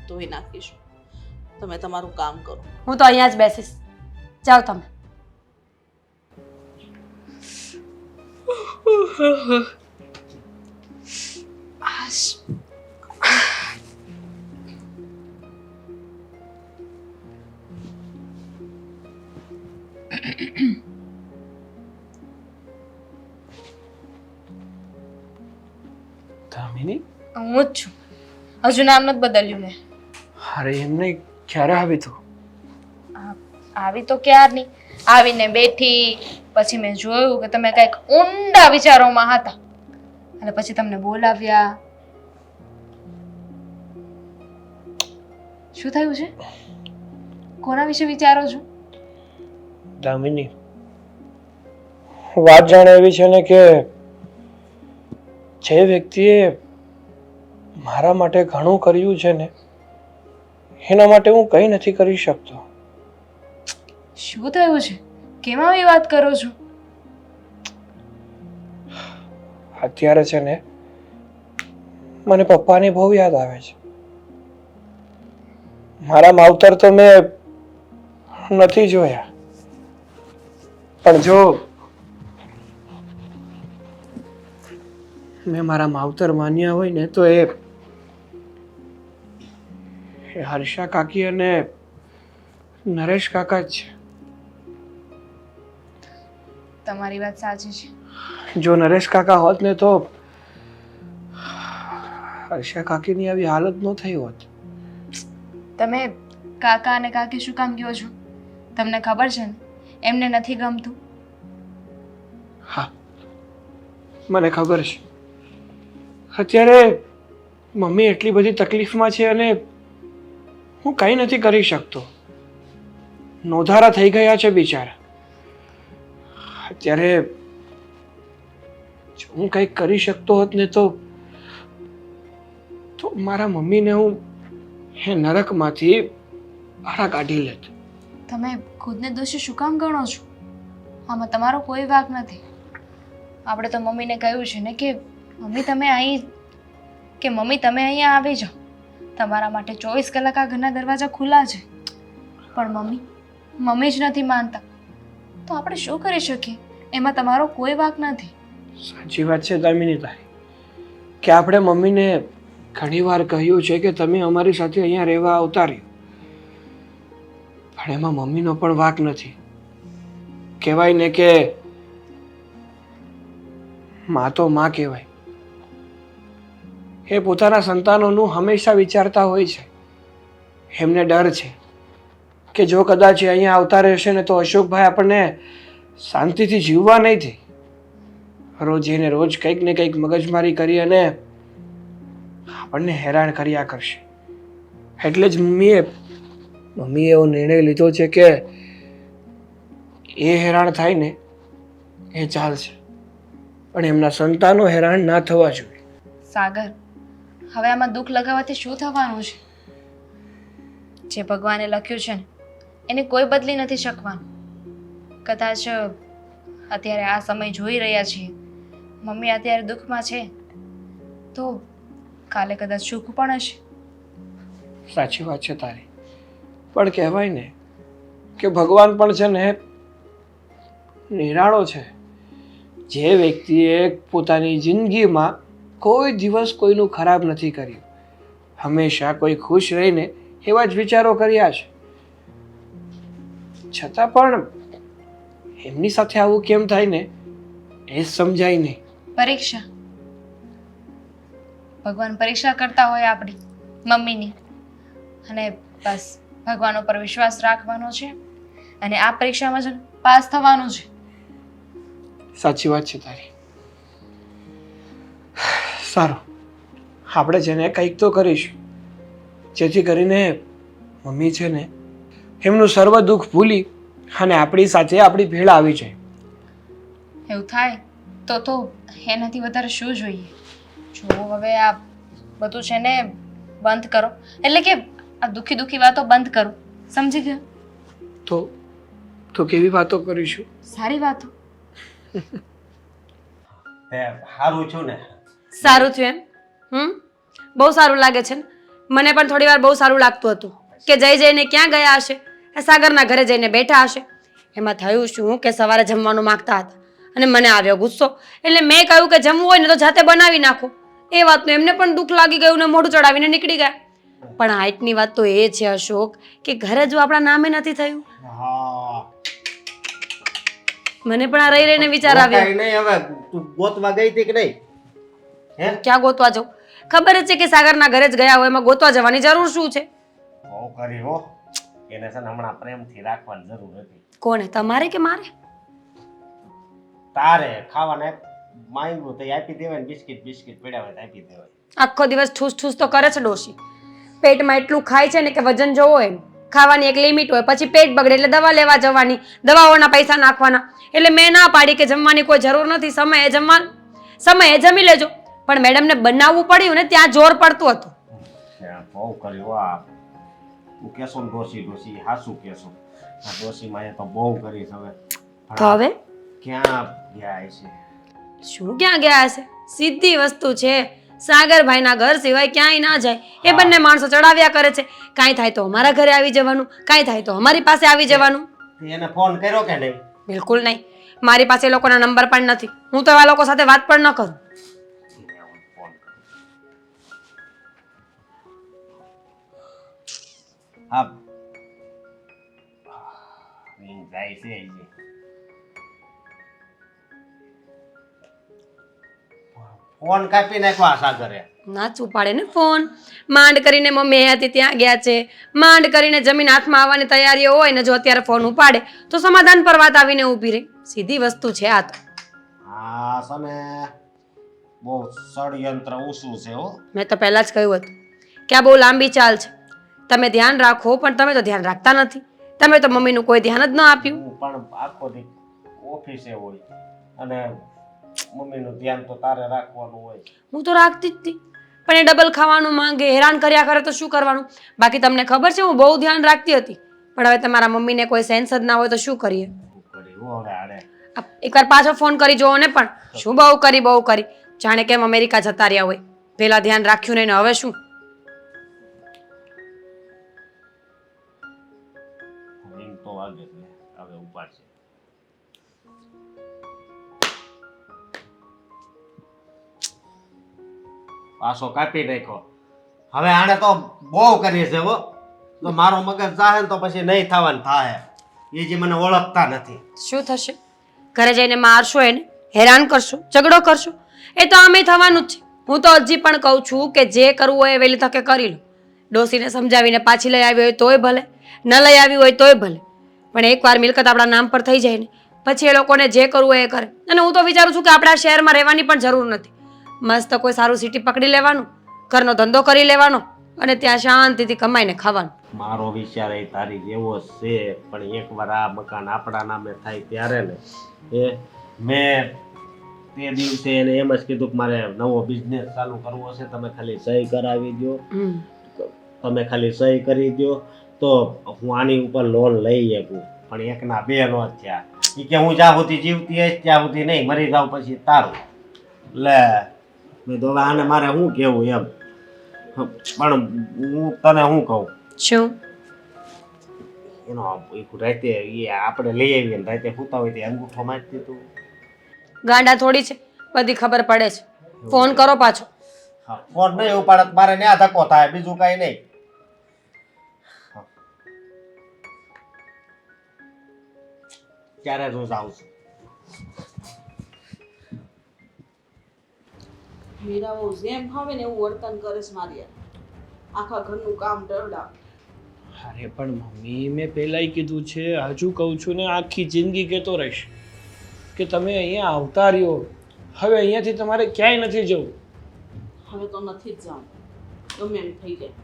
ધોઈ નાખીશું, તમે તમારું કામ કરો. હું તો અહીંયા જ બેસીશ, જાઓ તમે. દામિની? હું જ છું. હજુ નામ નથી બદલ્યું ને. અરે એમને ક્યારે આવી તું? આવી તો ક્યારની આવીને બેઠી, પછી મેં જોયું કે તમે કંઈક ઊંડા વિચારોમાં હતા અને પછી તમને બોલાવ્યા. શું થયું છે? કોના વિશે વિચારો છો? દામિની, વાત જાણે એવી છે ને કે જે વ્યક્તિએ મારા માટે ઘણું કર્યું છે ને એના માટે હું કંઈ નથી કરી શકતો. શું થયું છે? કેમ આવી વાત કરો છો? અત્યારે છે ને મને પપ્પાની બહુ યાદ આવે છે. મારા માવતર તો મેં નથી જોયા, પણ જો મેં મારા માવતર માન્યા હોય ને તો એ હર્ષા કાકી અને નરેશ કાકા જ છે. તમારી વાત સાચી છે. જો નરેશ કાકા હોત ને તો હર્ષા કાકીની આવી હાલત ન થઈ હોત. તમે કાકા અને કાકી શું કામ કહો છો? તમને ખબર છે ને એમને નથી ગમતું. હા, મને ખબર છે. અત્યારે મમ્મી એટલી બધી તકલીફમાં છે અને હું કંઈ નથી કરી શકતો. નોધારા થઈ ગયા છે બિચારા. અત્યારે જો હું કંઈક કરી શકતો હોત ને તો મારા મમ્મીને હું એ નરકમાંથી બહાર કાઢી લેત. તમે ખુદને દોષી શું કામ ગણો છો? આમાં તમારો કોઈ વાંક નથી. આપણે તો મમ્મીને કહ્યું છે ને કે મમ્મી તમે અહીંયા આવી જાઓ. તમારા માટે 24 કલાક આ ઘરના દરવાજા ખુલ્લા છે. પણ મમ્મી જ નથી માનતા. તો આપણે શું કરી શકીએ? એમાં તમારો કોઈ વાંક નથી. સાચી વાત છે દામિની તારી કે આપણે મમ્મીને ઘણીવાર કહ્યું છે કે તમે અમારી સાથે અહીંયા રહેવા આવતા રહ્યો, પણ એમાં મમ્મીનો પણ વાંક નથી. કહેવાય ને કે માં તો માં કહેવાય. એ પોતાના સંતાનોનું હંમેશા વિચારતા હોય છે. એમને ડર છે કે જો કદાચ એ અહીંયા આવતા રહેશે ને તો અશોકભાઈ આપણને શાંતિથી જીવવા નહીં દે. રોજ કંઈક ને કંઈક મગજમારી કરી અને આપણને હેરાન કર્યા કરશે. એટલે જ મમ્મીએ એવો નિર્ણય લીધો છે કે એ હેરાન થાય ને એ ચાલશે, પણ એમના સંતાનો હેરાન ના થવા જોઈએ. સાગર, હવે આમાં દુઃખ લગાવવાથી શું થવાનું છે? જે ભગવાને લખ્યું છે ને એને કોઈ બદલી નથી શકવાનું. કદાચ અત્યારે આ સમય જોઈ રહ્યા છીએ, મમ્મી અત્યારે દુઃખમાં છે તો કાલે કદાચ સુખ પણ હશે. સાચી વાત છે તારી, પણ કહેવાય ને કે ભગવાન પણ છે ને નિરાળો છે. જે વ્યક્તિએ પોતાની જિંદગીમાં કોઈ દિવસ કોઈનું ખરાબ નથી કર્યું, હંમેશા કોઈ ખુશ રહીને એવા જ વિચારો કર્યા છે, છતાં પણ એમની સાથે આવું કેમ થાય ને એ જ સમજાય નહીં. પરીક્ષા, ભગવાન પરીક્ષા કરતા હોય આપણી મમ્મીની, અને બસ ભગવાન ઉપર વિશ્વાસ રાખવાનો છે અને આ પરીક્ષામાં છે પાસ થવાનું છે. સાચી વાત છે તારી. સારું, આપણે છે ને કંઈક તો કરીશું જેથી કરીને મમ્મી છે ને એમનું સર્વ દુઃખ ભૂલી અને આપણી સાથે આપણી ભેળ આવી જાય. એવું થાય તો એનાથી વધારે શું જોઈએ? જો હવે આ બધું છે ને બંધ કરો, એટલે કે આ દુઃખી વાતો બંધ કરો, સમજી ગયા? તો કેવી વાતો કરીશું? સારી વાતો. સારું છું ને? સારું થયું એમ? બહુ સારું લાગે છે ને? મને પણ થોડી વાર બહુ સારું લાગતું હતું કે જઈને ક્યાં ગયા હશે, સાગરના ઘરે જઈને બેઠા હશે. એમાં થયું શું કે સવારે જમવાનું માંગતા હતા અને મને આવ્યો ગુસ્સો, એટલે મેં કહ્યું કે જમવું હોય ને તો જાતે બનાવી નાખો. એ વાતનું એમને પણ દુઃખ લાગી ગયું ને મોઢું ચડાવીને નીકળી ગયા. પણ હાઈટની વાત તો એ છે અશોક કે ઘરે જો આપણા નામે નથી થયું. મને પણ આ રહી રહીને વિચાર આવ્યો. નહીં, હવે તું ગોતવા ગઈ હતી કે નહીં? ક્યાં ગોતવા જાઉં? ખબર જ છે કે સાગરના ઘરે જ ગયા હોય, એમાં ગોતવા જવાની જરૂર શું છે? બહુ કરી હો. એને છે ને હમણાં પ્રેમથી રાખવાની જરૂર હતી. કોને, તમારે કે મારે? તારે ખાવાને માંગ્યું તો આપી દેવાય ને, બિસ્કિટ પડ્યા હોય તો આપી દેવાય. આખો દિવસ ઠૂસ ઠૂસ તો કરે છે ડોશી. પેટમાં એટલું ખાય છે ને કે વજન જોવો એમ. ખાવાની એક લિમિટ હોય, પછી પેટ બગડે એટલે દવા લેવા જવાની, દવાઓના પૈસા નાખવાના. એટલે મેં ના પાડી કે જમવાની કોઈ જરૂર નથી, સમયે જમી લેજો. પણ મેડમને બનાવવું પડ્યું ને ત્યાં જોર પડતું હતું. બહુ કર્યું આ. તું કેશો ને ડોસી હાસું કેશો. આ ડોસીમાં એ તો બહુ કરી છે હવે. તો હવે ક્યાં ગયા છે? શું ક્યાં ગયા હશે? સીધી વસ્તુ છે, સાગરભાઈના ઘર સિવાય ક્યાંય ના જાય. એ બંને માણસો ચડાવ્યા કરે છે. કાંઈ થાય તો અમારા ઘરે આવી જવાનું, કાંઈ થાય તો અમારી પાસે આવી જવાનું. એને ફોન કર્યો કે નહીં? બિલકુલ નહીં. મારી પાસે એ લોકોના નંબર પણ નથી. હું તો એવા લોકો સાથે વાત પણ ન કરું. હા, જાય છે. ફોન કાપી નાખવા સાગરે. નાચું પાડે ને ફોન. માંડ કરીને મમ્મી અહીંયાથી ત્યાં ગયા છે, માંડ કરીને જમીન હાથમાં આવવાની તૈયારીઓ હોય ને જો અત્યારે ફોન ઉપાડે તો સમાધાન પર વાત આવીને ઊભી રહી. સીધી વસ્તુ છે આ તો. હા સને બહુ ષડયંત્ર ઊંચું છે હો. મેં તો પહેલા જ કહ્યું હતું કે આ બહુ લાંબી ચાલ છે. તમે ધ્યાન રાખો પણ તમે તો ધ્યાન રાખતા નથી. તમે તો મમ્મીનું કોઈ ધ્યાન જ ન આપ્યું. હું પણ આખો દી ઓફિસે હોય અને મમ્મીનું ધ્યાન તો તારે રાખવાનું હોય. હું તો રાખતી જ હતી પણ એ ડબલ ખાવાનું માંગે, હેરાન કર્યા કરે તો શું કરવાનું? બાકી તમને ખબર છે હું બહુ ધ્યાન રાખતી હતી પણ હવે તમારા મમ્મીને કોઈ સેન્સ જ ના હોય તો શું કરીએ? શું કર્યું હવે આડે? એકવાર પાછો ફોન કરી જોવો ને પણ શું બહુ કરી જાણે કેમ અમેરિકા જતા રહ્યા હોય. પેલા ધ્યાન રાખ્યું નહીં ને હવે શું? રિંગ તો વાગે જ ને હવે ઉપાડશે. પાછો કાપી નાખ્યો. હવે આને તો બહુ કરી છે હો. તો મારો મગજ જાહે ને તો પછી નહીં થવાનું થાય. એ જે મને ઓળખતા નથી. શું થશે? ઘરે જઈને મારશો એને, હેરાન કરશો, ઝઘડો કરશો, એ તો આમે થવાનું જ છે. હું તો હજી પણ કહું છું કે જે કરવું હોય એ વહેલી તકે કરી લો. ડોસીને સમજાવીને પાછી લઈ આવી હોય તોય ભલે, ન લઈ આવી હોય તોય ભલે, પણ એકવાર મિલકત આપણા નામ પર થઈ જાય ને પછી એ લોકોને જે કરવું હોય એ કરે. અને હું તો વિચારું છું કે આપણા શહેરમાં રહેવાની પણ જરૂર નથી. મસ્ત કોઈ સારું સિટી પકડી લેવાનું, ઘરનો ધંધો કરી લેવાનો અને ત્યાં શાંતિથી કમાઈને ખાવાનું. મારો વિચાર એ તારી જેવો જ છે પણ એકવાર આ મકાન આપણા નામે થાય ત્યારે ને એ મેં તે દિવસે એને એમ જ કીધું કે મારે નવો બિઝનેસ ચાલુ કરવો છે, તમે ખાલી સહી કરાવી દો, તમે ખાલી સહી કરી દો તો હું આની ઉપર લોન લઈ શકું. પણ એકના બે નો જ થયા. એ કે હું જ્યાં સુધી જીવતી હશ ત્યાં સુધી નહીં, મરી જાઉં પછી તારું. લે મેં તો હવે આને મારે શું કહેવું એમ. પણ હું તને શું કહું, શું? એનો રાતે એ આપણે લઈ આવીએ ને રાતે સૂતા હોય તે અંગૂઠો મારી દીધું. ગાંડા થોડી છે, બધી ખબર પડે છે. ફોન કરો પાછો. હા ફોન નહીં ઉપાડે તો મારે ન્યા ધક્કો થાય, બીજું કઈ નહીં. ક્યારે હું જાઉં છું. મીરાઓ જેમ ભાવે ને એવું વર્તન કરે છે મારી યાર. આખા ઘરનું કામ ડરડા. અરે પણ મમ્મી મેં પહેલાંય કીધું છે, હજુ કહું છું ને આખી જિંદગી કહેતો રહીશ કે તમે અહીંયા આવતા રહ્યો. હવે અહીંયાથી તમારે ક્યાંય નથી જવું. હવે તો નથી જ જાઉં, ગમે એમ થઈ જાય.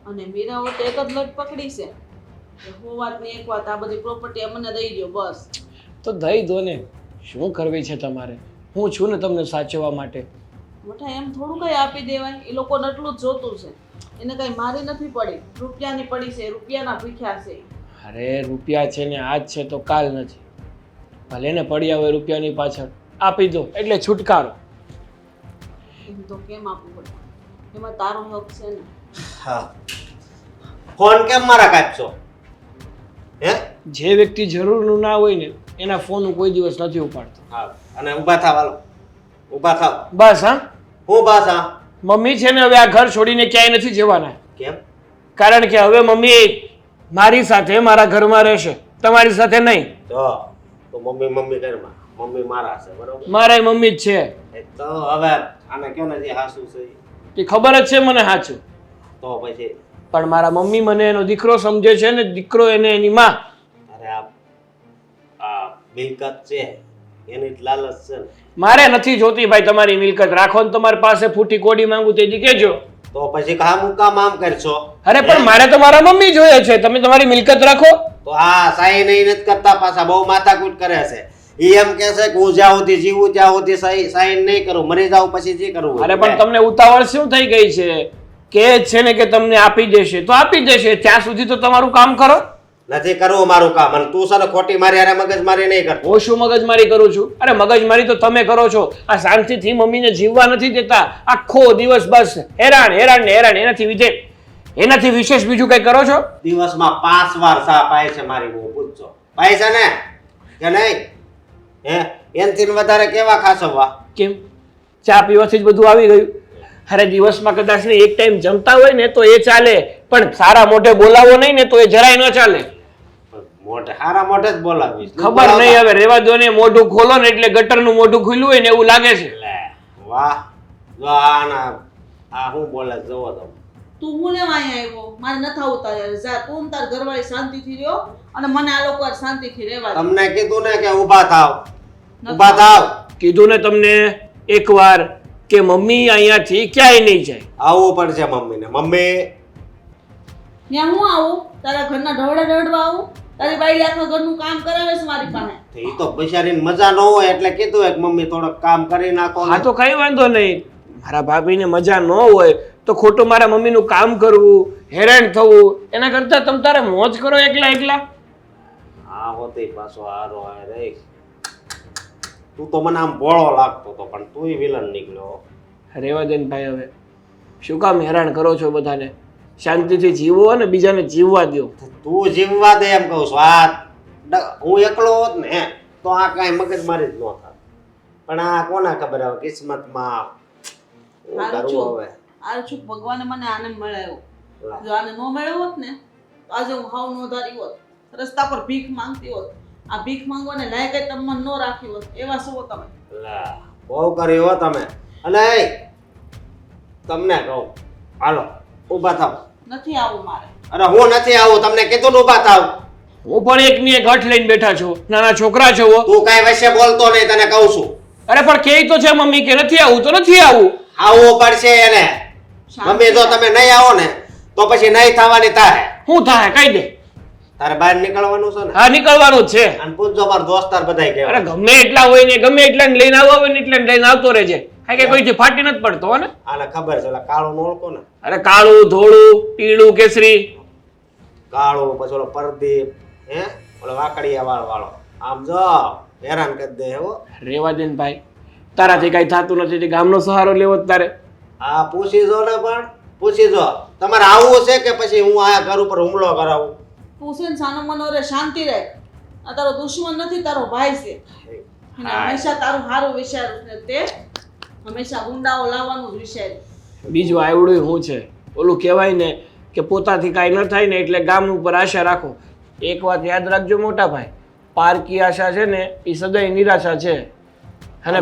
અને મીરાઓ તો એક જ લટ પકડી છે કે હું વાત ને એક વાત, આ બધી પ્રોપર્ટી અમને દઈ દો બસ. તો દઈ દો ને, શું કરવી છે તમારે? હું છું ને તમને સાચવવા માટે. મોટા એમ થોડું કઈ આપી દેવાય, એ લોકોને એટલું જ જોતું છે. એને કઈ મારી નથી પડી, રૂપિયાની પડી છે, રૂપિયાના ભૂખ્યા છે. અરે રૂપિયા છે ને આજ છે તો કાલ નથી. ભલે ને પડ્યા હોય રૂપિયાની પાછળ, આપી દો એટલે છુટકારો. એમ તો કેમ આપવું પડે? એમાં તારો હક છે ને. હા ફોન કેમ મારા કાપશો? હે જે વ્યક્તિ જરૂરનું ના હોય ને એના ફોન હું કોઈ દિવસ નથી ઉપાડતો. હા અને ઊભા થાવ, હાલો ઊભા થાવ. બસ હા, હું બસ હા. મમ્મી છે ને હવે આ ઘર છોડીને ક્યાંય નથી જવાના. કેમ? કારણ કે હવે મમ્મી મારી સાથે મારા ઘરમાં રહેશે, તમારી સાથે નહીં. તો મમ્મી મમ્મી ઘરમાં, મમ્મી મારા છે બરોબર. મારા મમ્મી જ છે. તો હવે આને કેમ નથી હાસુ છે એ ખબર જ છે મને સાચું. તો પછી પણ મારા મમ્મી મને એનો દીકરો સમજે છે ને દીકરો એને એની માં. અરે આ મિલકત છે એની જ લાલચ છે ને. મારે નથી જોતી ભાઈ તમારી મિલકત. રાખો ને તમારી પાસે ફૂટી કોડી માંગુ તેથી કહેજો. તો પછી કામ કામ આમ કરશો. અરે પણ મારે તો મારા મમ્મી જોઈએ છે, તમે તમારી મિલકત રાખો. તો આ સહી નહીં નથી કરતા, પાછા બહુ માથાકૂટ કરે છે. ઈ એમ કહે છે કે હું જ્યાં સુધી જીવું ત્યાં સુધી સાઈન નહીં કરું, મરી જાઉં પછી જે કરવું. અરે પણ તમને ઉતાવળ શું થઈ ગઈ છે? કે છે ને કે તમને આપી દેશે તો આપી દેશે, ત્યાં સુધી તો તમારું કામ કરો. નથી કરવું મારું કામ. અને તું છે ને ખોટી મારી હારે મગજમારી નહીં કરતો. હું શું મગજમારી કરું છું? અરે મગજમારી તો તમે કરો છો. આ શાંતિથી મમ્મીને જીવવા નથી દેતા. આખો દિવસ બસ હેરાન હેરાન ને હેરાન. એનાથી વિશેષ બીજું કઈ કરો છો? દિવસમાં 5 વાર ચા પાય છે મારી બહુ, પૂછજો પાય છે ને કે નહીં? હે એનથી વધારે કેવા ખાસવવા? કેમ? ચા પીવાથી જ બધું આવી ગયું? અરે દિવસમાં કદાચ ને એક ટાઈમ જમતા હોય ને તો એ ચાલે, પણ સારા મોઢે બોલાવો નહીં ને તો એ જરાય ન ચાલે. મોઢે હારા મોઢે જ બોલાવીશ. ખબર નહીં હવે, રેવા દો ને. મોઢું ખોલો ને એટલે ગટરનું મોઢું ખુલ્લું હોય ને એવું લાગે છે. વાહ, જો આ હું બોલે જોવો તમે. તું હું લેવા અહીંયા આવ્યો? મારે નથી આવું તારે. જા તું ને તાર ઘરવાળી શાંતિથી રહ્યો અને મને આ લોકો હારે શાંતિથી રહેવા દે. તમને કીધું ને કે ઊભા થાવ, ઊભા થાવ. કીધું ને તમને એકવાર કે મમ્મી અહીંયાથી ક્યાંય નહીં જાય. આવવું પડશે મમ્મીને. મમ્મી ત્યાં હું આવું? તારા ઘરના ઢવડા ઢળવા આવું? તારી બાઈ આખા ઘરનું કામ કરાવે છે મારી પાસે. એ તો બિચારીને મજા ન હોય એટલે કીધું એક મમ્મી થોડુંક કામ કરી નાખો ને. હા તો કઈ વાંધો નહીં. મારા ભાભીને મજા ન હોય તો ખોટું મારા મમ્મીનું કામ કરવું, હેરાન થવું, એના કરતા તમે તારે મોજ કરો એકલા એકલા. હા હોતી પાછો હારો આ રે. તું તો મને આમ ભોળો લાગતો તો પણ તુંય વિલન નીકળ્યો. રેવા દે ને ભાઈ, હવે શું કામ હેરાન કરો છો બધાને? શાંતિથી જીવો અને બીજાને જીવવા દો. તું જીવવા દે એમ કહું છું. હું એકલો હોત ને તો આ કાંઈ મગજમારી જ ન થાત. પણ આ કોના ખબર હવે કિસ્મતમાં હું હારું કરું છું. હવે. આ છું ભગવાને મને આને મળ્યો. જો આને ન મળ્યો હોત ને તો આજે હું હાવ નો ધારી હોત. રસ્તા પર ભીખ માંગતી હોત. આ ભીખ માંગવાને લાયક જ તમે ન રાખી હોત. એવા છો તમે. લા, બહુ કર્યું હો તમે. અને એ તમને કહું, હાલો ઊભા થાવ. નથી આવું મારે. અરે હું નથી આવું, તમને કીધું ને ઊભા થાવ. હું પણ એકની એક હઠ લઈને બેઠા છો, નાના છોકરા છો. તું કાંઈ વચ્ચે બોલતો નહીં, તને કહું છું. અરે પણ કેય તો છે મમ્મી કે નથી આવું તો નથી આવું. આવવું પડશે એને. મમ્મી જો તમે નહીં આવો ને તો પછી નહીં થવાની થાય. શું થાય કહી દે. તારે બહાર નીકળવાનું છે ને? હા નીકળવાનું જ છે. અને પૂછજો મારા દોસ્તાર બધાય અરે કહેવાય. ગમે એટલા હોય ને ગમે એટલા લઈને આવવા હોય ને એટલે લઈને આવતો રહેજે. કારણ કે કોઈથી ફાટી નથી પડતો હો ને. આને ખબર છે, ઓલા કાળું ઓળખો ને? અરે કાળું ધોળું પીળું કેસરી. કાળું, પછી ઓલો પરદીપ, હે ઓલો વાકડિયા વાળો. આમ જો હેરાન કરી દે હો. રેવા દે ને ભાઈ, તારાથી કઈ થતું નથી તે ગામનો સહારો લેવો જ તારે. આ પૂછી જો ને, પણ પૂછી જો તમારે આવવું છે કે પછી હું આ ઘર ઉપર હુમલો કરાવું? તું છે ને સાનો મનો રે, શાંતિ રહે. આ તારો દુશ્મન નથી, તારો ભાઈ છે. અને હંમેશા તારું સારું વિચારું ને તે હંમેશા ગુંડાઓ લાવવાનું જ વિચાર્યું. બીજું આવડું શું છે? ઓલું કહેવાય ને કે પોતાથી કાંઈ ન થાય ને એટલે ગામ ઉપર આશા રાખો. એક વાત યાદ રાખજો મોટા ભાઈ, પારકી આશા છે ને એ સદાય નિરાશા છે. અને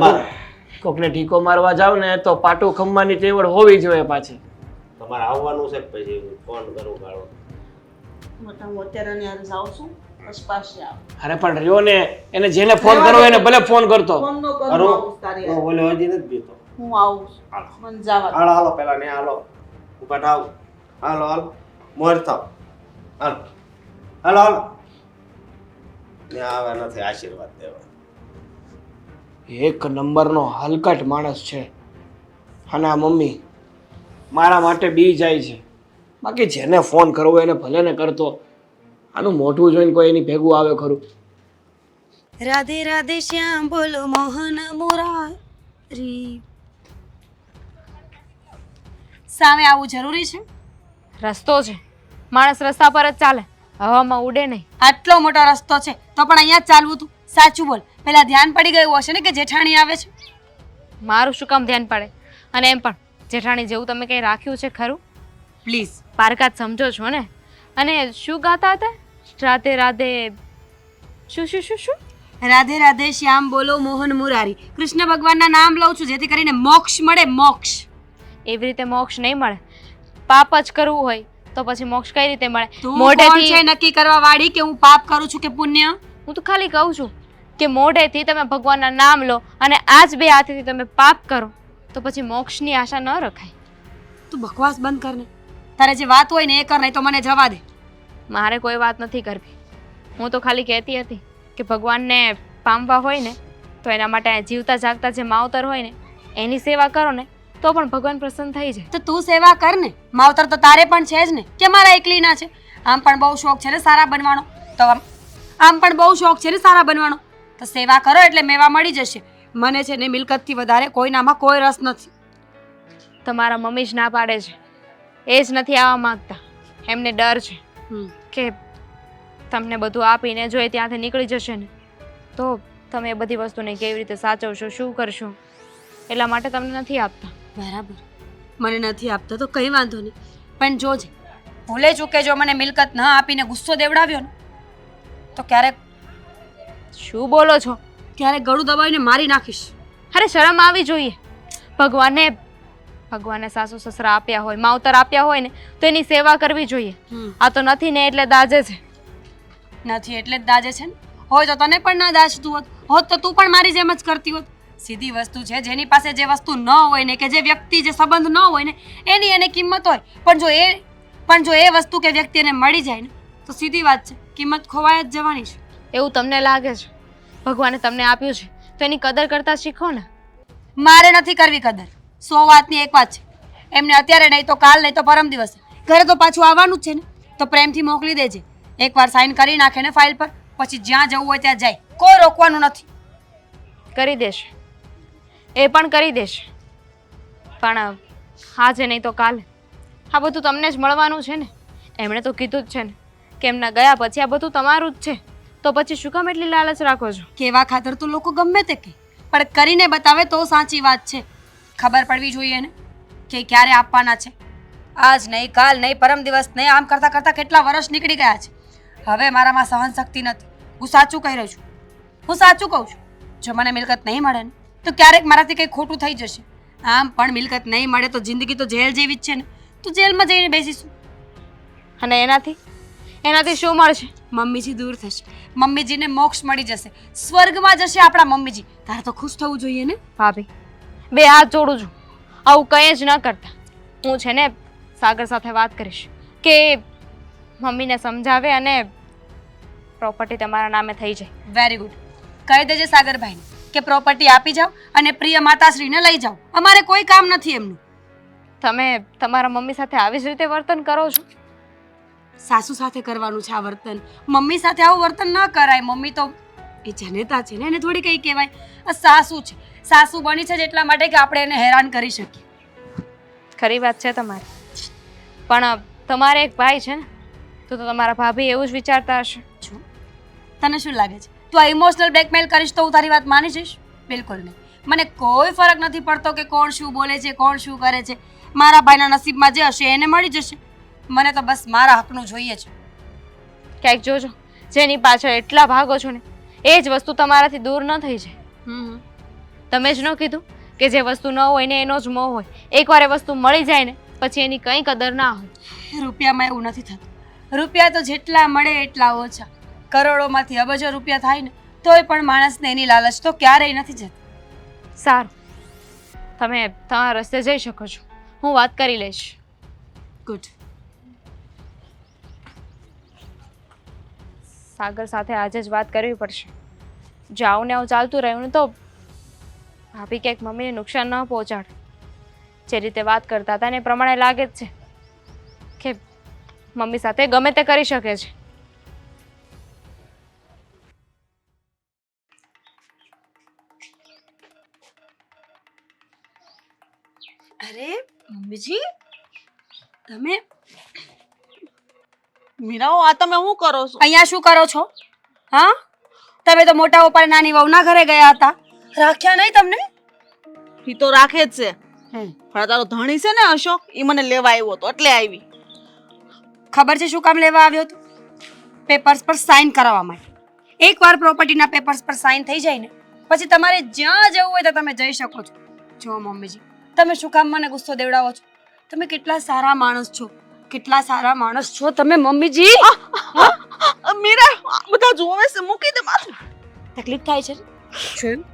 કોકને ઠીકો મારવા જાવ ને તો પાટું ખમવાની તેવડ હોવી જોઈએ પાછી. તમારે આવવાનું છે કે પછી હું ફોન કરું ગાળો? મોટા હું અત્યારે ને યાર જાઉં છું, બસ પાછી આવ. અરે પણ રહ્યો ને, એને જેને ફોન કરવો એને ભલે ફોન કરતો. ફોન નો કરું, કરું? આવું તારી તો હારે. ઓલે હજી નથી બીતો. હું આવું છું. મને જવા દે. હાલો હાલો પેલા ને હાલો ઊભા થાવ. હાલો હાલો મોર થાવ. હાલો હાલો હાલો. ને આવે નથી આશીર્વાદ દેવા. એક નંબરનો હલકટ માણસ છે. અને આ મમ્મી મારા માટે બી જાય છે. બાકી જેને ફોન કરવો એને ભલે ને કરતો. આનું મોઢું જોઈને કોઈ એની ભેગું આવે ખરું? રાધે રાધે શ્યામ બોલો મોહન મુરારી. સામે આવવું જરૂરી છે? રસ્તો છે, માણસ રસ્તા પર જ ચાલે, હવામાં ઉડે નહીં. આટલો મોટો રસ્તો છે તો પણ અહીંયા જ ચાલવું તું. સાચું બોલ, પેલા ધ્યાન પડી ગયું હશે ને કે જેઠાણી આવે છે? મારું શું કામ ધ્યાન પડે? અને એમ પણ જેઠાણી જેવું તમે કંઈ રાખ્યું છે ખરું? પ્લીઝ પારકા જ સમજો છો ને. અને શું ગાતા હતા? રાધે રાધે શું શું શું શું? રાધે રાધે શ્યામ બોલો મોહન મુરારી. કૃષ્ણ ભગવાનના નામ લઉં છું જેથી કરીને મોક્ષ મળે. મોક્ષ એવી રીતે મોક્ષ નહીં મળે. પાપ જ કરવું હોય તો પછી મોક્ષ કઈ રીતે મળે? તું કોણ છે મોઢેથી નક્કી કરવા વાળી કે હું પાપ કરું છું કે પુણ્ય? હું તો ખાલી કહું છું કે મોઢેથી તમે ભગવાનના નામ લો અને આ જ બે હાથેથી તમે પાપ કરો તો પછી મોક્ષની આશા ન રખાય. તું બકવાસ બંધ કર ને. તારે જે વાત હોય ને એ કર, નહીં તો મને જવા દે. મારે કોઈ વાત નથી કરવી. હું તો ખાલી કહેતી હતી કે ભગવાનને પામવા હોય ને તો એના માટે જીવતા જાગતા જે માવતર હોય ને એની સેવા કરો ને તો પણ ભગવાન પ્રસન્ન થઈ જાય. તો તું સેવા કર ને. માવતર તો તારે પણ છે જ ને, કે મારા એકલીના છે? આમ પણ બહુ શોખ છે ને સારા બનવાનો. તો આમ પણ બહુ શોખ છે ને સારા બનવાનો. તો સેવા કરો એટલે મેવા મળી જશે. મને છે ને મિલકતથી વધારે કોઈનામાં કોઈ રસ નથી. તમારા મમ્મી જ ના પાડે છે, એ જ નથી આવવા માંગતા. એમને ડર છે કે તમને બધું આપીને જો એ ત્યાંથી નીકળી જશે ને તો તમે એ બધી વસ્તુને કેવી રીતે સાચવશો, શું કરશો, એટલા માટે તમને નથી આપતા. બરાબર, મને નથી આપતો તો કંઈ વાંધો નહીં. પણ જોજે, ભૂલે ચૂકે જો મને મિલકત ન આપીને ગુસ્સો દેવડાવ્યો ને તો ક્યારેક શું બોલો છો? ક્યારેક ગળું દબાવીને મારી નાખીશ. અરે શરમ આવી જોઈએ. ભગવાનને ભગવાને સાસુ સસરા આપ્યા હોય, માવતર આપ્યા હોય ને તો એની સેવા કરવી જોઈએ. આ તો નથી ને એટલે દાજે છે. નથી એટલે જ દાજે છે ને. હોય તો તને પણ ના દાજતું હોત તો તું પણ મારી જેમ જ કરતી હોત. સીધી વસ્તુ છે, જેની પાસે જે વસ્તુ ન હોય ને, કે જે વ્યક્તિ જે સંબંધ ન હોય ને, એની એને કિંમત હોય. પણ જો એ વસ્તુ કે વ્યક્તિ એને મળી જાય ને, તો સીધી વાત છે, કિંમત ખોવાય જ જવાની છે. એવું તમને લાગે છે? ભગવાને તમને આપ્યું છે તો એની કદર કરતા શીખો ને. મારે નથી કરવી કદર. 100 વાતની એક વાત છે, એમને અત્યારે નહીં તો કાલ નહીં તો પરમ દિવસે ઘરે તો પાછું આવવાનું જ છે ને, તો પ્રેમથી મોકલી દેજે. એકવાર સાઈન કરી નાખે ને ફાઇલ પર, પછી જ્યાં જવું હોય ત્યાં જાય, કોઈ રોકવાનું નથી. કરી દેશે, એ પણ કરી દેશે, પણ આજે નહીં તો કાલે આ બધું તમને જ મળવાનું છે ને. એમણે તો કીધું જ છે ને કે એમના ગયા પછી આ બધું તમારું જ છે, તો પછી શું કામ એટલી લાલચ રાખો છો? કેવા ખાતર તો લોકો ગમે તે કહે, પણ કરીને બતાવે તો સાચી વાત છે. ખબર પડવી જોઈએ ને કે ક્યારે આપવાના છે. આજ નહીં, કાલ નહીં, પરમ દિવસ નહીં, આમ કરતાં કરતાં કેટલા વર્ષ નીકળી ગયા છે. હવે મારામાં સહન શક્તિ નથી. હું સાચું કહી રહી છું, હું સાચું કહું છું. જો મને મિલકત નહીં મળે ને તો ક્યારેક મારાથી કંઈ ખોટું થઈ જશે. આમ પણ મિલકત નહીં મળે તો જિંદગી તો જેલ જેવી જ છે ને, તો જેલમાં જઈને બેસીશું. અને એનાથી શું મળશે? મમ્મીજી દૂર થશે, મમ્મીજીને મોક્ષ મળી જશે, સ્વર્ગમાં જશે આપણા મમ્મીજી. તારે તો ખુશ થવું જોઈએ ને. ભાભી, બે હાથ જોડું છું, આવું કંઈ જ ન કરતા. હું છે ને સાગર સાથે વાત કરીશ કે મમ્મીને સમજાવે અને પ્રોપર્ટી તમારા નામે થઈ જાય. Very good. કહી દેજે સાગરભાઈને કે પ્રોપર્ટી આપી જાઓ અને પ્રિય માતાશ્રીને લઈ જાઓ. અમારે કોઈ કામ નથી એમનું. તમે તમારા મમ્મી સાથે આવી જ રીતે વર્તન કરો છો? સાસુ સાથે કરવાનું છે આ વર્તન, મમ્મી સાથે આવું વર્તન ન કરાય. મમ્મી તો એ જનેતા છે ને, એને થોડી કંઈ કહેવાય. આ સાસુ છે, સાસુ બની છે જ એટલા માટે કે આપણે એને હેરાન કરી શકીએ. ખરી વાત છે તમારી, પણ તમારે એક ભાઈ છે ને, તો તમારા ભાભી એવું જ વિચારતા હશે. જો તને શું લાગે છે, તું આ ઇમોશનલ બ્લેકમેલ કરીશ તો હું તારી વાત માની જઈશ? બિલકુલ નહીં. મને કોઈ ફરક નથી પડતો કે કોણ શું બોલે છે, કોણ શું કરે છે. મારા ભાઈના નસીબમાં જે હશે એને મળી જશે. મને તો બસ મારા હકનું જોઈએ છે. ક્યાંક જોજો, જેની પાછળ એટલા ભાગો છો ને એ જ વસ્તુ તમારાથી દૂર ન થઈ જાય. તમે જ ન કીધું કે જે વસ્તુ ન હોય ને એનો જ મોહ હોય. એકવાર એ વસ્તુ મળી જાય ને પછી એની કંઈ કદર ના હોય. રૂપિયામાં એવું નથી થતું. રૂપિયા તો જેટલા મળે એટલા ઓછા. કરોડોમાંથી અબજો રૂપિયા થાય ને તોય પણ માણસને એની લાલચ તો ક્યારેય નથી જતી. સારું, તમે તમારા રસ્તે જઈ શકો છો, હું વાત કરી લઈશ. ગુડ. સાગર સાથે આજે જ વાત કરવી પડશે. જાઉં ને આવું ચાલતું રહ્યું ને તો ભાભી ક્યાંક મમ્મીને નુકસાન ન પહોંચાડે. જે રીતે વાત કરતા હતા ને એ પ્રમાણે લાગે જ છે કે મમ્મી સાથે ગમે તે કરી શકે છે. અરે મમ્મીજી, તમે મીરાઓ, આ તમે શું કરો છો? અહીંયા શું કરો છો? હા, તમે તો મોટા ઉપર નાની વહુના ઘરે ગયા હતા, રાખ્યા નહીં તમને? ઈ તો રાખે જ છે, હમ. પણ તારો ધણી છે ને અશોક, ઈ મને લેવા આવ્યો હતો એટલે આવી. ખબર છે શું કામ લેવા આવ્યો હતો? પેપર્સ પર સાઇન કરાવવા માટે. એકવાર પ્રોપર્ટીના પેપર્સ પર સાઇન થઈ જાય ને પછી તમારે જ્યાં જવું હોય તો તમે જઈ શકો છો. જો મમ્મીજી, તમે શું કામ મને ગુસ્સો દેવડાવો છો? તમે કેટલા સારા માણસ છો, કેટલા સારા માણસ છો તમે મમ્મીજી. મીરા, આ બધા જોવે છે, મૂકી દે માથું. તકલીફ થાય છે જોયું?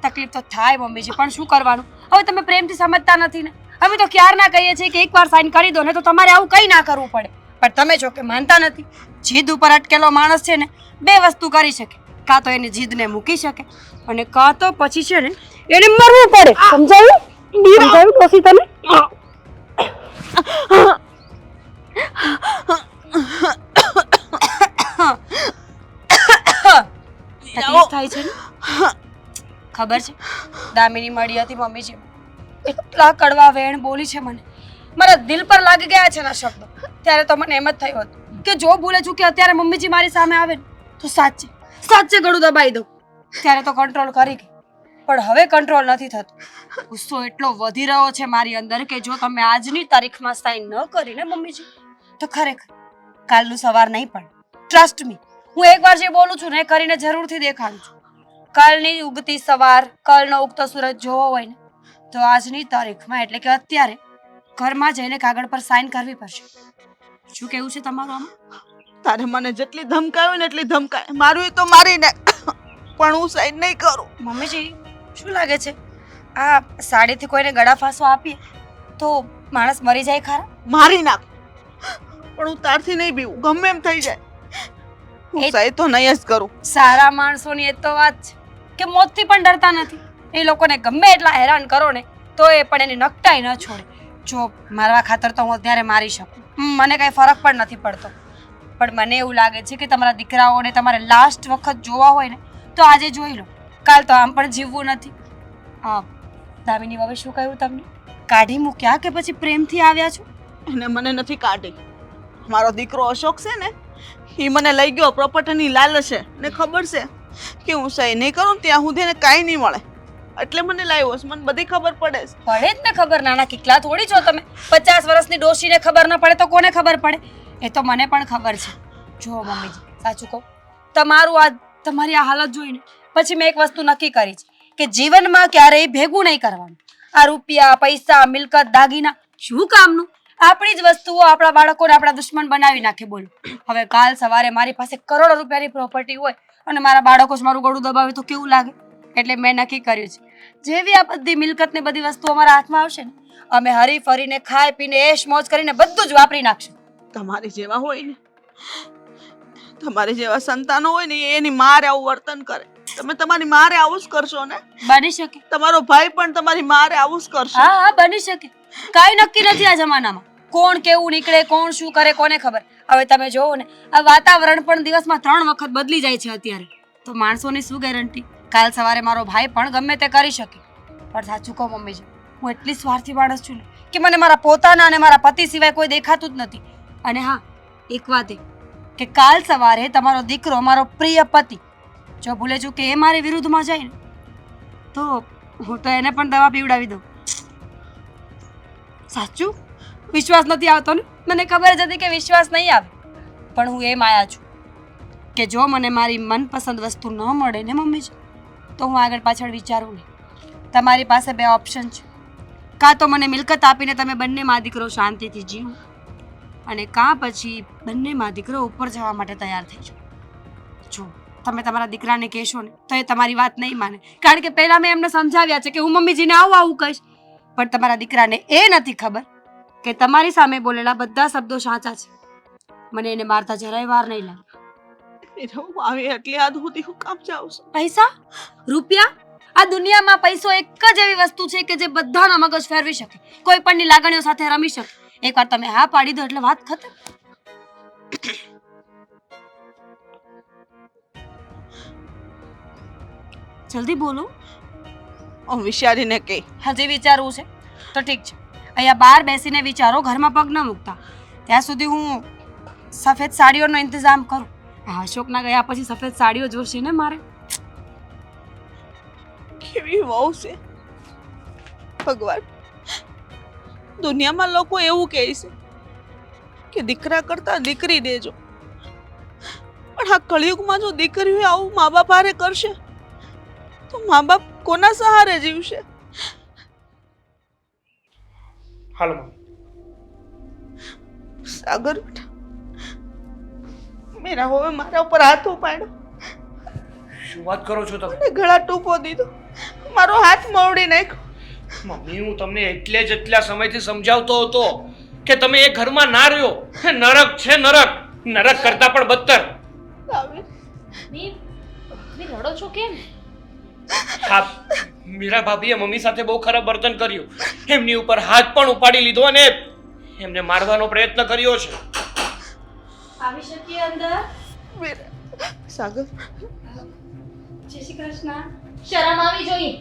તકલીફ તો થાય મમ્મીજી, પણ શું કરવાનું? હવે તમે પ્રેમથી સમજતા નથી ને. હવે તો ક્યારના કહીએ છીએ કે એકવાર સાઇન કરી દો ને તો તમારે આવું કંઈ ના કરવું પડે, પણ તમે જો કે માનતા નથી. જીદ ઉપર અટકેલો માણસ છે ને બે વસ્તુ કરી શકે, કાં તો એની જીદને મૂકી શકે અને કાં તો પછી છે ને એને મરવું પડે. સમજાયું? સમજાયું ડોસી તમે? તકલીફ થાય છે ને? ખબર છે, દામિની મળી હતી મમ્મીજી, એટલા કડવા વેણ બોલી છે મને, મારા દિલ પર લાગી ગયા છે ના શબ્દો. ત્યારે તો મને એમ જ થયું હતું કે જો ભૂલે છું કે અત્યારે મમ્મીજી મારી સામે આવે ને તો સાચે ગળું દબાઈ દઉં. ત્યારે તો કંટ્રોલ કરી ગઈ, પણ હવે કંટ્રોલ નથી થતું. ગુસ્સો એટલો વધી રહ્યો છે મારી અંદર કે જો તમે આજની તારીખમાં સાઈન ન કરીને મમ્મીજી તો ખરેખર કાલનું સવાર નહીં પણ. ટ્રસ્ટ મી, હું એકવાર જે બોલું છું ને એ કરીને જરૂરથી દેખાડું છું. કાલની ઉગતી સવાર, કાલનો ઉગતો સૂરજ જોવો હોય ને તો આજની તારીખમાં એટલે કે અત્યારે ઘરમાં જઈને કાગળ પર સાઈન કરવી પડશે. શું કેવું છે તમારું આમાં? તારે મને જેટલી ધમકાવી ને એટલી ધમકાય, મારું તો મારીને પણ હું સાઈન નહીં કરું. મમ્મીજી શું લાગે છે આ સાડીથી કોઈને ગળા ફાંસો આપીએ તો માણસ મરી જાય ખરા? મારી નાખ, પણ હું તારથી નહીં બીવું, ગમે એમ થઈ જાય. હું સાઈન તો નહીં જ કરું. સારા માણસોની એ તો વાત છે કે મોતથી પણ ડરતા નથી. એ લોકોને ગમે એટલા હેરાન કરો ને તો એ પણ એની નકટાઈ ન છોડે. જો મારવા ખાતર તો હું અત્યારે મારી શકું, મને કાંઈ ફરક પણ નથી પડતો. પણ મને એવું લાગે છે કે તમારા દીકરાઓને તમારે લાસ્ટ વખત જોવા હોય ને તો આજે જોઈ લો, કાલ તો આમ પણ જીવવું નથી. હા, દામિની હવે શું કહ્યું તમને? કાઢી મૂક્યા કે પછી પ્રેમથી આવ્યા છો? એને મને નથી કાઢી. મારો દીકરો અશોક છે ને, એ મને લઈ ગયો પ્રોપર્ટીની લાલચ છે ને ખબર છે કે હું સહી નહીં કરું ત્યાં સુધી એને કાંઈ નહીં મળે, એટલે મને લાવ્યો છે. મને બધી ખબર પડે છે. પડે જ ને ખબર, નાના કિકલા થોડી છો તમે. 50 વર્ષની ડોશીને ખબર ન પડે તો કોને ખબર પડે? એ તો મને પણ ખબર છે. જો મમ્મીજી સાચું કહું, તમારી આ હાલત જોઈને પછી મેં એક વસ્તુ નક્કી કરી છે કે જીવનમાં ક્યારેય ભેગું નહીં કરવાનું. આ રૂપિયા, પૈસા, મિલકત, દાગીના શું કામનું? આપણી જ વસ્તુઓ આપણા બાળકોને આપણા દુશ્મન બનાવી નાખે. બોલો, હવે કાલ સવારે મારી પાસે કરોડો રૂપિયાની પ્રોપર્ટી હોય અને મારા બાળકો જ મારું ગળું દબાવે તો કેવું લાગે? એટલે મેં નક્કી કર્યું છે જેવી આ બધી મિલકત ને બધી વસ્તુઓ અમારા હાથમાં આવશે ને, અમે હરી ફરીને ખાઈ પીને એશ મોજ કરીને બધું જ વાપરી નાખશું. તમારી જેવા હોય ને, તમારી જેવા સંતાનો હોય ને એની મારે આવું વર્તન કરે. તમે તમારી મારે આવું જ કરશો ને? બની શકે. તમારો ભાઈ પણ તમારી મારે આવું જ કરશે. હા હા, બની શકે. કાંઈ નક્કી નથી આ જમાનામાં. કોણ કેવું નીકળે, કોણ શું કરે, કોને ખબર. હવે તમે જોવો ને, આ વાતાવરણ પણ દિવસમાં 3 વખત બદલી જાય છે અત્યારે. તો માણસોની શું ગેરંટી? કાલ સવારે મારો ભાઈ પણ ગમે તે કરી શકે. પણ સાચું કહું મમ્મીજી, હું એટલી સ્વાર્થી માણસ છું ને કે મને મારા પોતાના અને મારા પતિ સિવાય કોઈ દેખાતું જ નથી. અને હા, એક વાત એ કે કાલ સવારે તમારો દીકરો, મારો પ્રિય પતિ, જો ભૂલે ચૂકે એ મારી વિરુદ્ધમાં જાય ને તો હું તો એને પણ દવા પીવડાવી દઉં. સાચું? વિશ્વાસ નથી આવતો ને? મને ખબર જ હતી કે વિશ્વાસ નહીં આવે, પણ હું એમ આયા છું કે જો મને મારી મનપસંદ વસ્તુ ન મળે ને મમ્મીજી, તો હું આગળ પાછળ વિચારું નહીં. તમારી પાસે 2 ઓપ્શન છે. કાં તો મને મિલકત આપીને તમે બંને મા દીકરો શાંતિથી જીવો, અને કાં પછી બંને મા દીકરો ઉપર જવા માટે તૈયાર થઈ જાઓ. જો તમે તમારા દીકરાને કહેશો ને તો એ તમારી વાત નહીં માને, કારણ કે પહેલાં મેં એમને સમજાવ્યા છે કે હું મમ્મીજીને આવું કહીશ. પણ તમારા દીકરાને એ નથી ખબર કે તમારી સામે બોલેલા બધા શબ્દો સાચા છે. મને એને મારતા જરાય વાર નહીં લાગે. આવી એટલી હદ સુધી હું કામ જાઉં છું? પૈસા, રૂપિયા, આ દુનિયામાં પૈસો એક જ એવી વસ્તુ છે કે જે બધાના મગજ ફેરવી શકે, કોઈ પણની લાગણીઓ સાથે રમી શકે. એકવાર તમે હા પાડી દો એટલે વાત ખતમ. જલ્દી બોલો. વિચારીને કે હજી વિચારવું છે તો ઠીક છે, અહીંયા બહાર બેસીને વિચારો, ઘરમાં પગ ન મૂકતા. ત્યાં સુધી હું સફેદ સાડીઓનો ઇંતજામ કરું. અશોકના ગયા પછી સફેદ સાડીઓ જોશે ને મારે. કેવી વહુ છે ભગવાન! દુનિયામાં લોકો એવું કહે છે કે દીકરા કરતા દીકરી દેજો, પણ આ કળિયુગમાં જો દીકરીઓ આવું મા બાપ હારે કરશે તો મા બાપ કોના સહારે જીવશે? હાલો સાગર બેટા, મેરા હવે મારા ઉપર હાથ ઉપાડ્યો, શું વાત કરો છો તમે? મને ગળા ટૂંપો દીધો, મારો હાથ મોવડી નાખ્યો. મમ્મી, હું તમને એટલે જ એટલા સમયથી સમજાવતો હતો કે તમે એ ઘરમાં ના રહ્યો. નરક છે, નરક. નરક કરતા પણ બદતર. તમે રડો છો કેમ? હા, મીરા ભાભીએ મમ્મી સાથે બહુ ખરાબ વર્તન કર્યું. એમની ઉપર હાથ પણ ઉપાડી લીધો અને એમને મારવાનો પ્રયત્ન કર્યો છે. આવી શકીએ અંદર? સાગર, જય શ્રી કૃષ્ણ. શરમ આવી જોઈએ.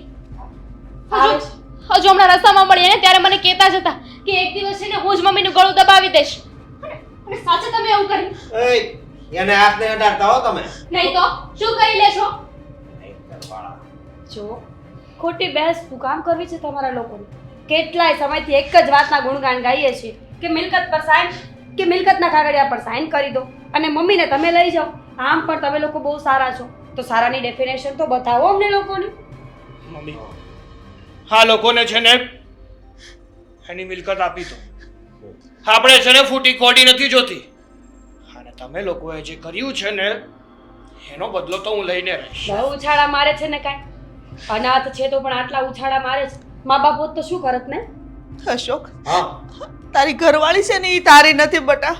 આવે છે. હજુ હમણાં રસ્તામાં મળીએ ને ત્યારે મને કહેતા જ હતા કે એક દિવસ છે ને હું જ મમ્મીનું ગળું દબાવી દઈશ. અને સાચે તમે એવું કર્યું? એને હાથ નહીં અડાડતા હો તમે. નહીં તો શું કરી લેશો? જો ખોટી બહેસ શું કામ કરવી છે તમારા લોકોને? કેટલાય સમયથી એક જ વાતના ગુણગાન ગાઈએ છીએ કે મિલકત પર સાઈન, કે મિલકતના કાગળિયા પર સાઈન કરી દો અને મમ્મીને તમે લઈ જાઓ. આમ પણ તમે લોકો બહુ સારા છો, તો સારાની ડેફિનેશન તો બતાવો અમને લોકોને. મમ્મી, આ લોકોને છે ને એની મિલકત આપી દો. આપણે છે ને ફૂટી કોડી નથી જોતી. અને તમે લોકોએ જે કર્યું છે ને એનો બદલો તો હું લઈને રહીશ. બહુ ઉછાળા મારે છે ને કાંઈ અનાથ છે તો પણ આટલા ઉછાળા મારે છે. મા બાપ હોત તો શું કરત ને? અશોક, હા તારી ઘરવાળી છે ને એ તારી નથી બટા.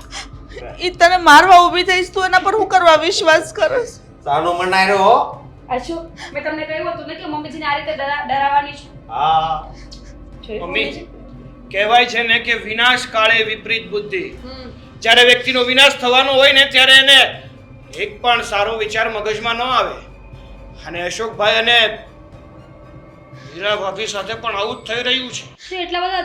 એ તને મારવા ઊભી થઈશ, તું એના પર હું કરવા વિશ્વાસ કરસ? સાનો મનાય રહ્યો હો. અશોક, મેં તમને કહ્યું હતું ને કે મમ્મીજીને આ રીતે ડરાવવાની છે. હા જોયું મમ્મી કહેવાય છે ને કે વિનાશ કાળે વિપરીત બુદ્ધિ. હમ. જ્યારે વ્યક્તિનો વિનાશ થવાનો હોય ને ત્યારે એને એક પણ સારો વિચાર મગજમાં ન આવે. અને અશોકભાઈ અને હીરા ભાભી સાથે પણ આવું જ થઈ રહ્યું છે. તો એટલા બધા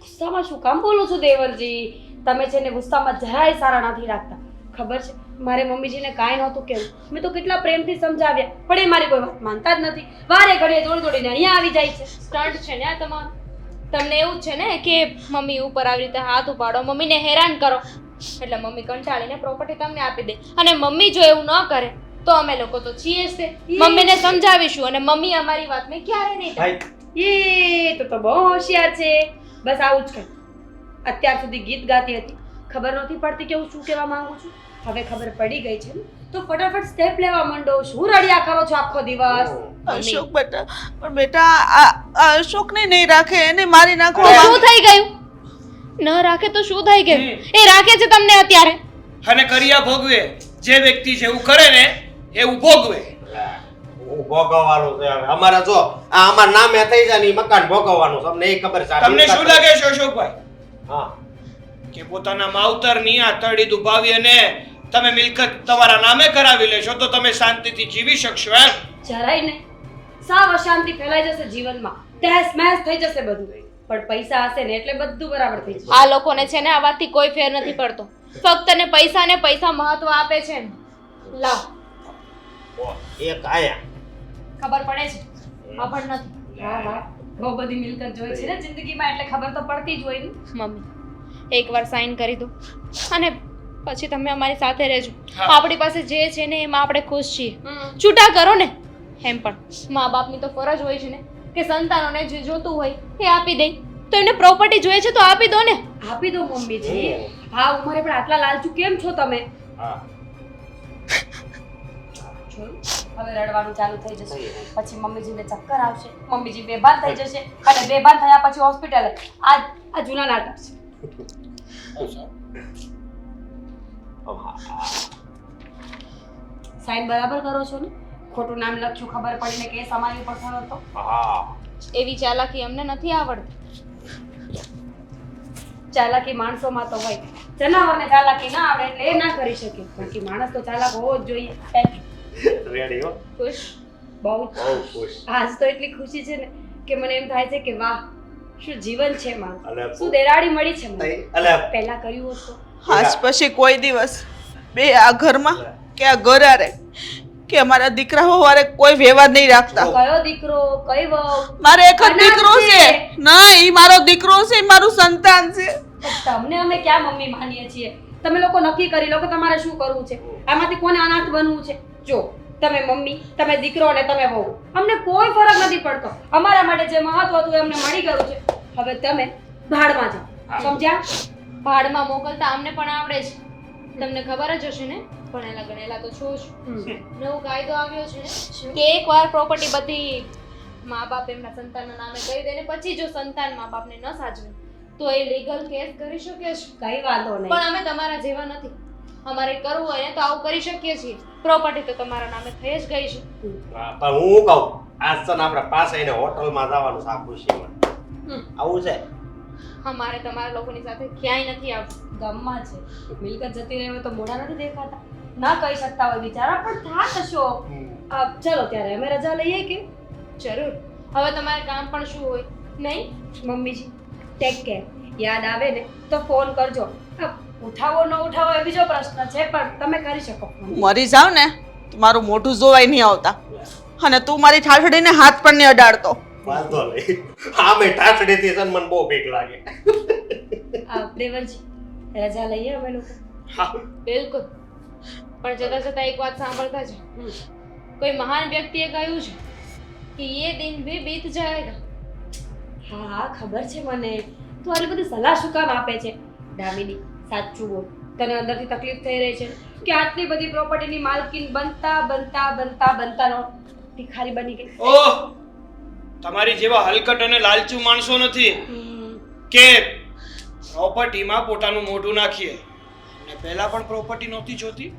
ગુસ્સામાં શું કામ બોલો છો દેવરજી? તમે છે ને ગુસ્સામાં જરાય સારા નથી રાખતા. ખબર છે મારે મમ્મીજીને કાંઈ નહોતું કહેવું. મેં તો કેટલા પ્રેમથી સમજાવ્યા પણ એ મારી કોઈ વાત માનતા જ નથી. વારે ઘડીએ દોડીને અહીંયા આવી જાય છે. સ્ટન્ટ છે ને આ તમારું. તમને એવું જ છે ને કે મમ્મી ઉપર આવી રીતે હાથ ઉપાડો, મમ્મીને હેરાન કરો, એટલે મમ્મી કંટાળીને પ્રોપર્ટી તમને આપી દે. અને મમ્મી જો એવું ન કરે તો અમે લોકો તો છીએ જ તે. મમ્મીને સમજાવીશું અને મમ્મી અમારી વાતને ક્યારે નહીં ટાળે. ભાઈ એ તો બહુ હોશિયાર છે. બસ આવું જ કર. અત્યાર સુધી ગીત ગાતી હતી, ખબર નહોતી પડતી કે હું શું કહેવા માંગુ છું. હવે ખબર પડી ગઈ છે ને તો ફટાફટ સ્ટેપ લેવા માંડો. શું રડ્યા કરો છો આખો દિવસ? અશોક બેટા, પણ બેટા આ અશોકને નહીં રાખે, એને મારી તો નાખવા શું થઈ ગયું? ન રાખે તો શું થઈ ગયું? એ રાખે છે તમને અત્યારે. અને કર્યા ભોગવે. જે વ્યક્તિ જેવું કરે ને એવું ભોગવે. હું ભોગવવાનું છે હવે. અમારે જો આ અમાર નામે થઈ જાય ને ઈ મકાન ભોગવવાનું છે. અમને એ ખબર છે. આ તમને શું મિલકત- લાગે છે અશોકભાઈ હા કે પોતાના માવતરની આ તળી દુભાવી અને તમે મિલકત તમારા નામે કરાવી લેશો તો તમે શાંતિથી જીવી શકશો એમ? જરાય નહીં. સાવ અશાંતિ ફેલાઈ જશે જીવનમાં. તહેસ મહેસ થઈ જશે બધું. પણ પૈસા હશે ને એટલે બધું બરાબર થઈ જશે. આ લોકોને છે ને આ વાતથી કોઈ ફેર નથી પડતો. ફક્ત ને પૈસા મહત્વ આપે છે ને. લાવ એક આયા ખબર પડે છે? ખબર નથી. હા હા બહુ બધી મિલકત જોઈ છે ને જિંદગીમાં એટલે ખબર તો પડતી જ હોય ને. મમ્મી એકવાર સાઈન કરી દો અને પછી તમે અમારી સાથે રહેજો. હા. આપણી પાસે જે છે ને એમાં આપણે ખુશ છીએ. છૂટા કરો ને. એમ પણ મા બાપની તો ફરજ હોય છે ને કે સંતાનોને જે જોતું હોય એ આપી દે. તો એમને પ્રોપર્ટી જોઈએ છે તો આપી દો ને. આપી દો મમ્મીજી. હા ઉંમરે પણ આટલા લાલચુ કેમ છો તમે? હા જોયું? હવે રડવાનું ચાલુ થઈ જશે. પછી મમ્મીજીને ચક્કર આવશે, મમ્મીજી બેભાન થઈ જશે અને બેભાન થયા પછી હોસ્પિટલ. આ જૂના નાટક છે. સાઈન બરાબર કરો છો ને? ખોટું નામ લખ્યું ખબર પડીને કેસ અમારી ઉપર થયો તો? હા એવી ચાલાકી અમને નથી આવડતી. ચાલાકી માણસોમાં તો હોય. જનાવરને ચાલાકી ના આવડે એટલે એ ના કરી શકે. બાકી માણસ તો ચાલાક હોવો જ જોઈએ. રેડી હો. ખુશ? બહુ બહુ ખુશ. આજ તો એટલી ખુશી છે ને કે મને એમ થાય છે કે વાહ શું જીવન છે મારું. અલે શું દેરાડી મળી છે મને. અલે પહેલા કર્યું હોત તો આજ પછી કોઈ દિવસ બે આ ઘરમાં કે આ ઘરારે કે અમારા દીકરાઓ વારે કોઈ વ્યવહાર નહીં રાખતા. કયો દીકરો કઈ વહુ મારે એક જ દીકરો છે. ના, ઈ મારો દીકરો છે, ઈ મારું સંતાન છે. તમને અમે ક્યાં મમ્મી માનીએ છીએ? તમે લોકો નક્કી કરી લો કે તમારે શું કરવું છે. આમાંથી કોને અનાથ બનવું છે? જો તમે મમ્મી, તમે દીકરો અને તમે વહુ, અમને કોઈ ફરક નથી પડતો. અમારા માટે જે મહત્વ હતું એ અમને મળી ગયું છે. હવે તમે ભાડમાં જાઓ. સમજ્યા? ભાડમાં મોકલતા અમને પણ આવડે છે. તમને ખબર જ હશે ને, ભણેલા ગણેલા તો છો જ. નવો કાયદો આવ્યો છે ને કે એકવાર પ્રોપર્ટી બધી મા બાપ એમના સંતાનના નામે કરી દે ને પછી જો સંતાન મા બાપને ન સાચવે તો એ લીગલ કેસ કરી શકે છે. કઈ વાંધો નહીં. પણ અમે તમારા જેવા નથી. અમારે કરવું હોય ને તો આવું કરી શકીએ છીએ. પ્રોપર્ટી તો તમારા નામે થઈ જ ગઈ છે. પણ હું કહું આજ તો આપણે પાસે એને હોટલમાં જવાનું છે આ ખુશીમાં. આવું છે? અમારે તમારા લોકોની સાથે ક્યાંય નથી આવતું. ગામમાં છે મિલકત જતી રહે તો મોઢા નથી દેખાતા. ના કહી શકતા હોય બિચારા પણ થા થશો. ચલો ત્યારે અમે રજા લઈએ કે? જરૂર. હવે તમારે કામ પણ શું હોય નહીં? મમ્મીજી ટેક કેર. યાદ આવે ને તો ફોન કરજો. ઉઠાવો ન ઉઠાવો એ બીજો પ્રશ્ન છે પણ તમે કરી શકો. મરી જાવ ને તો મારું મોઢું જોવાય નહીં આવતા. અને તું મારી ઠાઠડીને હાથ પણ નહીં અડાડતો. વાંધો નહીં. આમે ઠાઠડીથી છે ને મને બહુ બીક લાગે. દેવરજી રજા લઈએ અમે લોકો? હા બિલકુલ. પણ જતા જતા એક વાત સાંભળતા છે. કોઈ મહાન વ્યક્તિએ કહ્યું છે કે ये दिन भी बीत जाएगा હા હા ખબર છે મને. તું આટલી બધી સલાહ શું કામ આપે છે? દામિની સાચું બોલ, તને અંદરથી તકલીફ થઈ રહી છે કે આટલી બધી પ્રોપર્ટીની માલકીન બનતા નો ભિખારી બની ગઈ? ઓહ, તમારી જેવા હલકટ અને લાલચુ માણસો નથી કે પ્રોપર્ટીમાં પોતાનું મોઢું નાખીએ. ને પહેલા પણ પ્રોપર્ટી નહોતી જોતી,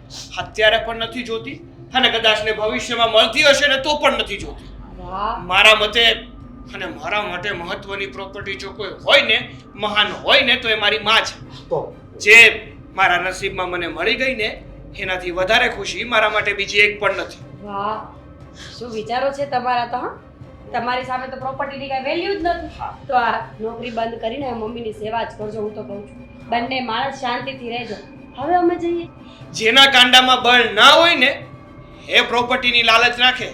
અત્યારે પણ નથી જોતી, અને કદાચ ને ભવિષ્યમાં મળતી હશે ને તો પણ નથી જોતી. વાહ, મારા મતે અને મારા માટે મહત્વની પ્રોપર્ટી જો કોઈ હોય ને, મહાન હોય ને, તો એ મારી માં છે. તો જે મારા નસીબમાં મને મળી ગઈ ને, એનાથી વધારે ખુશી મારા માટે બીજી એક પણ નથી. વાહ, શું વિચારો છે તમારા તો! હા, તમારી સામે તો પ્રોપર્ટીની કઈ વેલ્યુ જ નથી. તો આ નોકરી બંધ કરીને મમ્મીની સેવા જ કરજો. હું તો કહું છું, બંને માણસ શાંતિથી રહેજો. હવે અમે જઈએ. જેના કાંડામાં બળ ના હોય ને એ પ્રોપર્ટીની લાલચ રાખે,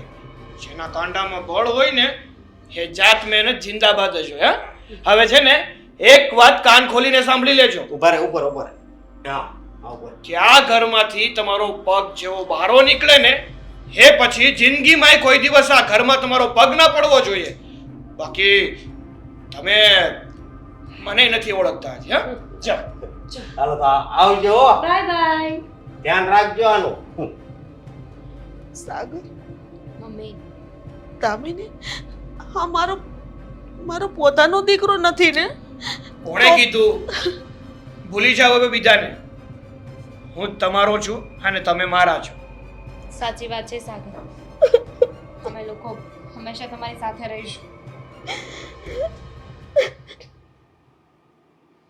જેના કાંડામાં બળ હોય ને એ જાત મહેનત જિંદાબાદ જ હોય. હવે છે ને એક વાત કાન ખોલીને સાંભળી લેજો ઉભા રે, ઉપર ઉપર. હા હા, ઉપર. કે આ ઘરમાંથી તમારો પગ જેવો બહારો નીકળે ને એ પછી જિંદગીમાં કોઈ દિવસ આ ઘરમાં તમારો પગ ના પડવો જોઈએ. બાકી તમે મને નથી ઓળખતા હજી. હા, જાઓ. હાલો તો આવજો. Bye bye. ધ્યાન રાખજો આનું. સાગર, મમ્મી દામિની, હા મારો પોતાનો દીકરો નથી ને? કોણે કીધું? ભૂલી જાઓ હવે બીજાને. હું જ તમારો છું અને તમે મારા છો. સાચી વાત છે સાગર, અમે લોકો હંમેશા તમારી સાથે રહીશું.